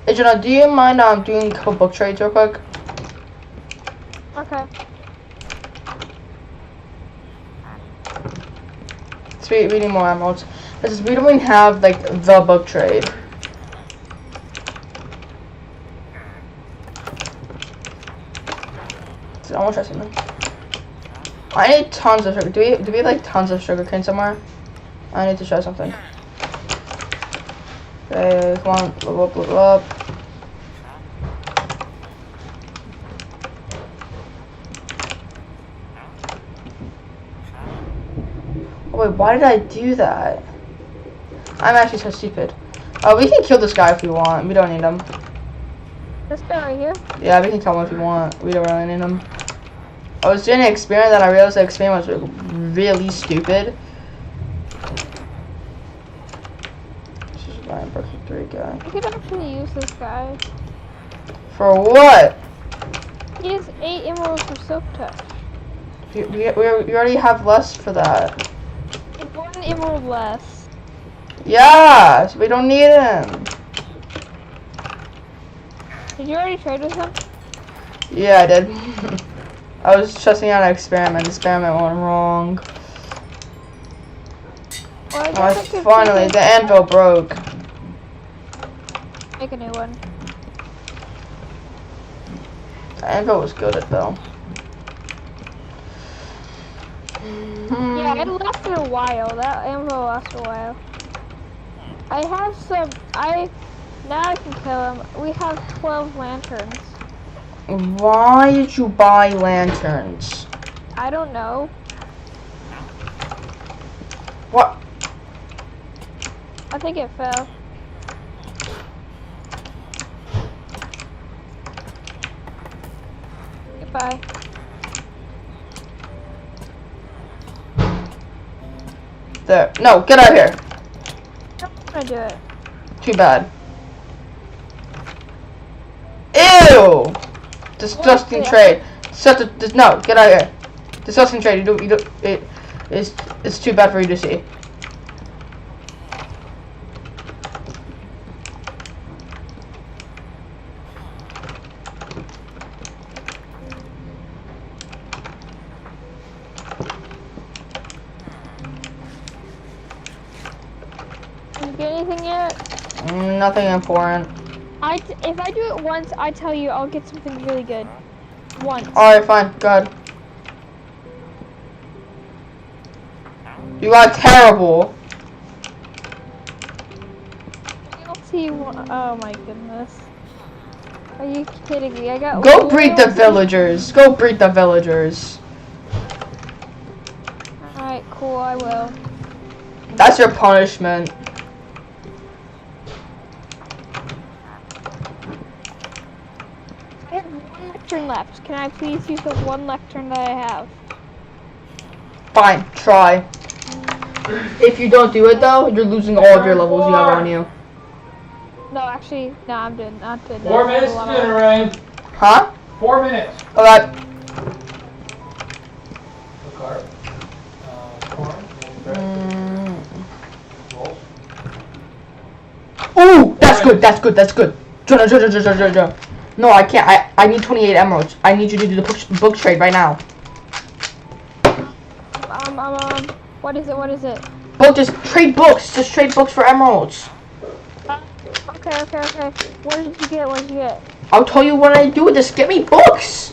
Hey, Jonah, do you mind doing a couple book trades real quick? Okay. Sweet, we need more emeralds. Because we don't even have, like, the book trade. I want to try something. I need tons of sugar. Do we have, like, tons of sugar cane somewhere? I need to try something. Okay, come on. Level up, level up. Oh, wait, why did I do that? I'm actually so stupid. We can kill this guy if we want. We don't need him. This guy right here? Yeah, we can kill him if we want. We don't really need him. I was doing an experiment that I realized the experiment was really stupid. This is Ryan Perfect 3 guy. I could actually use this guy. For what? He has 8 emeralds for silk touch. We already have less for that. And 1 emerald less. Yeah, so we don't need him. Did you already trade with him? Yeah, I did. I was testing out an experiment. The experiment went wrong. Well, I Oh, guess I could finally, take the anvil broke. Make a new one. The anvil was good at though. Yeah, it lasted a while. That anvil lasted a while. I have some. Now I can kill him. We have 12 lanterns. Why did you buy lanterns? I don't know. What? I think it fell. Goodbye. There. No, get out of here. I'm gonna do it. Too bad. Ew! Disgusting trade. No, get out of here. Disgusting trade. It's too bad for you to see. Did you get anything yet? Nothing important. If I do it once, I tell you I'll get something really good. Once. Alright, fine. Go ahead. You got terrible. I'll see you. Oh my goodness. Are you kidding me? I got. Go breed the villagers. Go breed the villagers. Alright, cool. I will. That's your punishment. I have 1 lectern left. Can I please use the 1 lectern that I have? Fine, try. If you don't do it though, you're losing all of your levels you have on you. No, actually, no, I'm doing. Not doing. 4 minutes to dinner, Ryan. Huh? 4 minutes. Okay. Corn. Rolls. Ooh, that's good. That's good. That's good. Jonah. No, I can't. I need 28 emeralds. I need you to do the book trade right now. What is it? What is it? Book, just trade books. Just trade books for emeralds. Okay. What did you get? What did you get? I'll tell you what I do. Just get me books.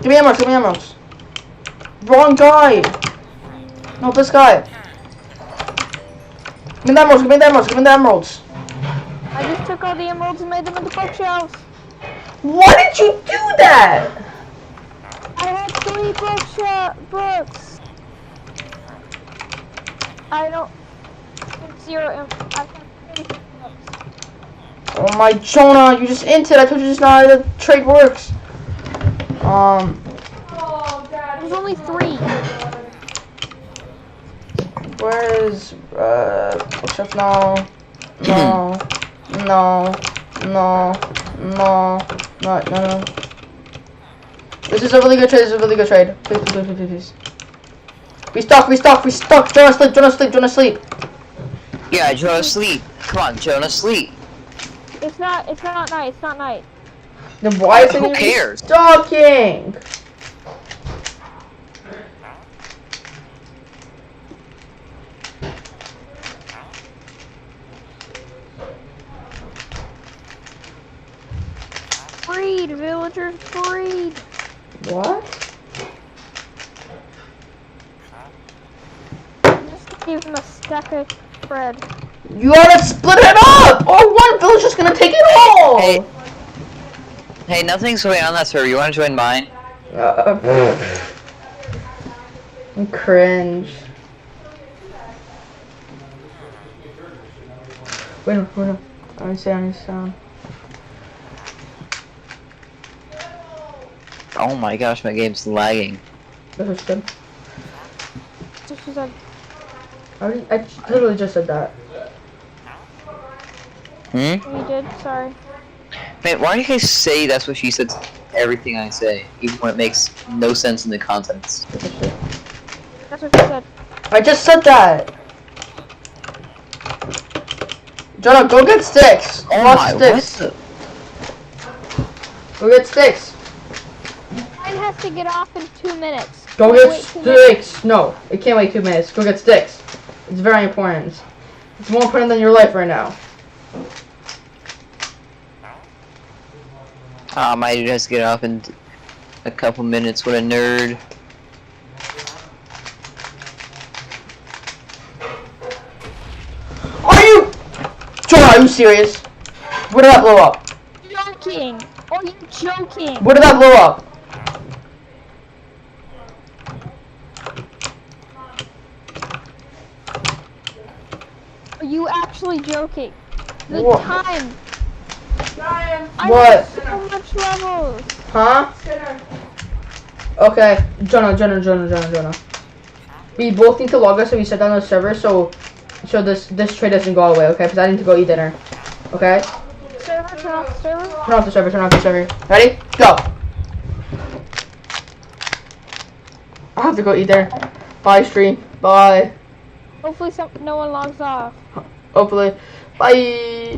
Give me emeralds. Give me emeralds. Wrong guy. No, this guy. Give me the emeralds. Give me the emeralds. Give me the emeralds. I just took all the emeralds and made them into bookshelves. Why did you do that? I had 3 books. I don't. 0. I have 3 books. Oh my Jonah, you just inted. I told you just not how the trade works. There's only 3. Where's bookshelf? No. This is a really good trade. Please. We stuck. Jonah, sleep. Yeah, Jonah, sleep. Come on, Jonah, sleep. It's not night. Then why is it Who cares? stalking? Breed, villagers, breed. What? Just give them a stack of bread. You gotta split it up, or one villager's gonna take it all. Hey, nothing's going on that server. You want to join mine? I'm cringe. Wait, no. I need sound. Oh my gosh, my game's lagging. This was good. Just was like, I literally just said that. You did, sorry. Man, why do you guys say that's what she said to everything I say, even when it makes no sense in the context? That's what she said. I just said that. Jonah, go get sticks. Oh Lots my, of what sticks. the? Go get sticks. Mine has to get off in 2 minutes. Go Can I get wait 2 minutes? sticks. No, it can't wait 2 minutes. Go get sticks. It's very important. It's more important than your life right now. My dude has to get off in a couple minutes. What a nerd. Jonah, are you serious? Where did that blow up? Joking. Are you joking? Where did that blow up? Are you actually joking? The What? time. I What? have so much levels. Huh? Okay, Jonah. We both need to log us so we shut down the server so this trade doesn't go away, okay? Because I need to go eat dinner. Okay? Turn off the server. Turn off the server. Ready? Go! I have to go eat dinner. Bye, stream. Bye. Hopefully no one logs off. Hopefully. Bye!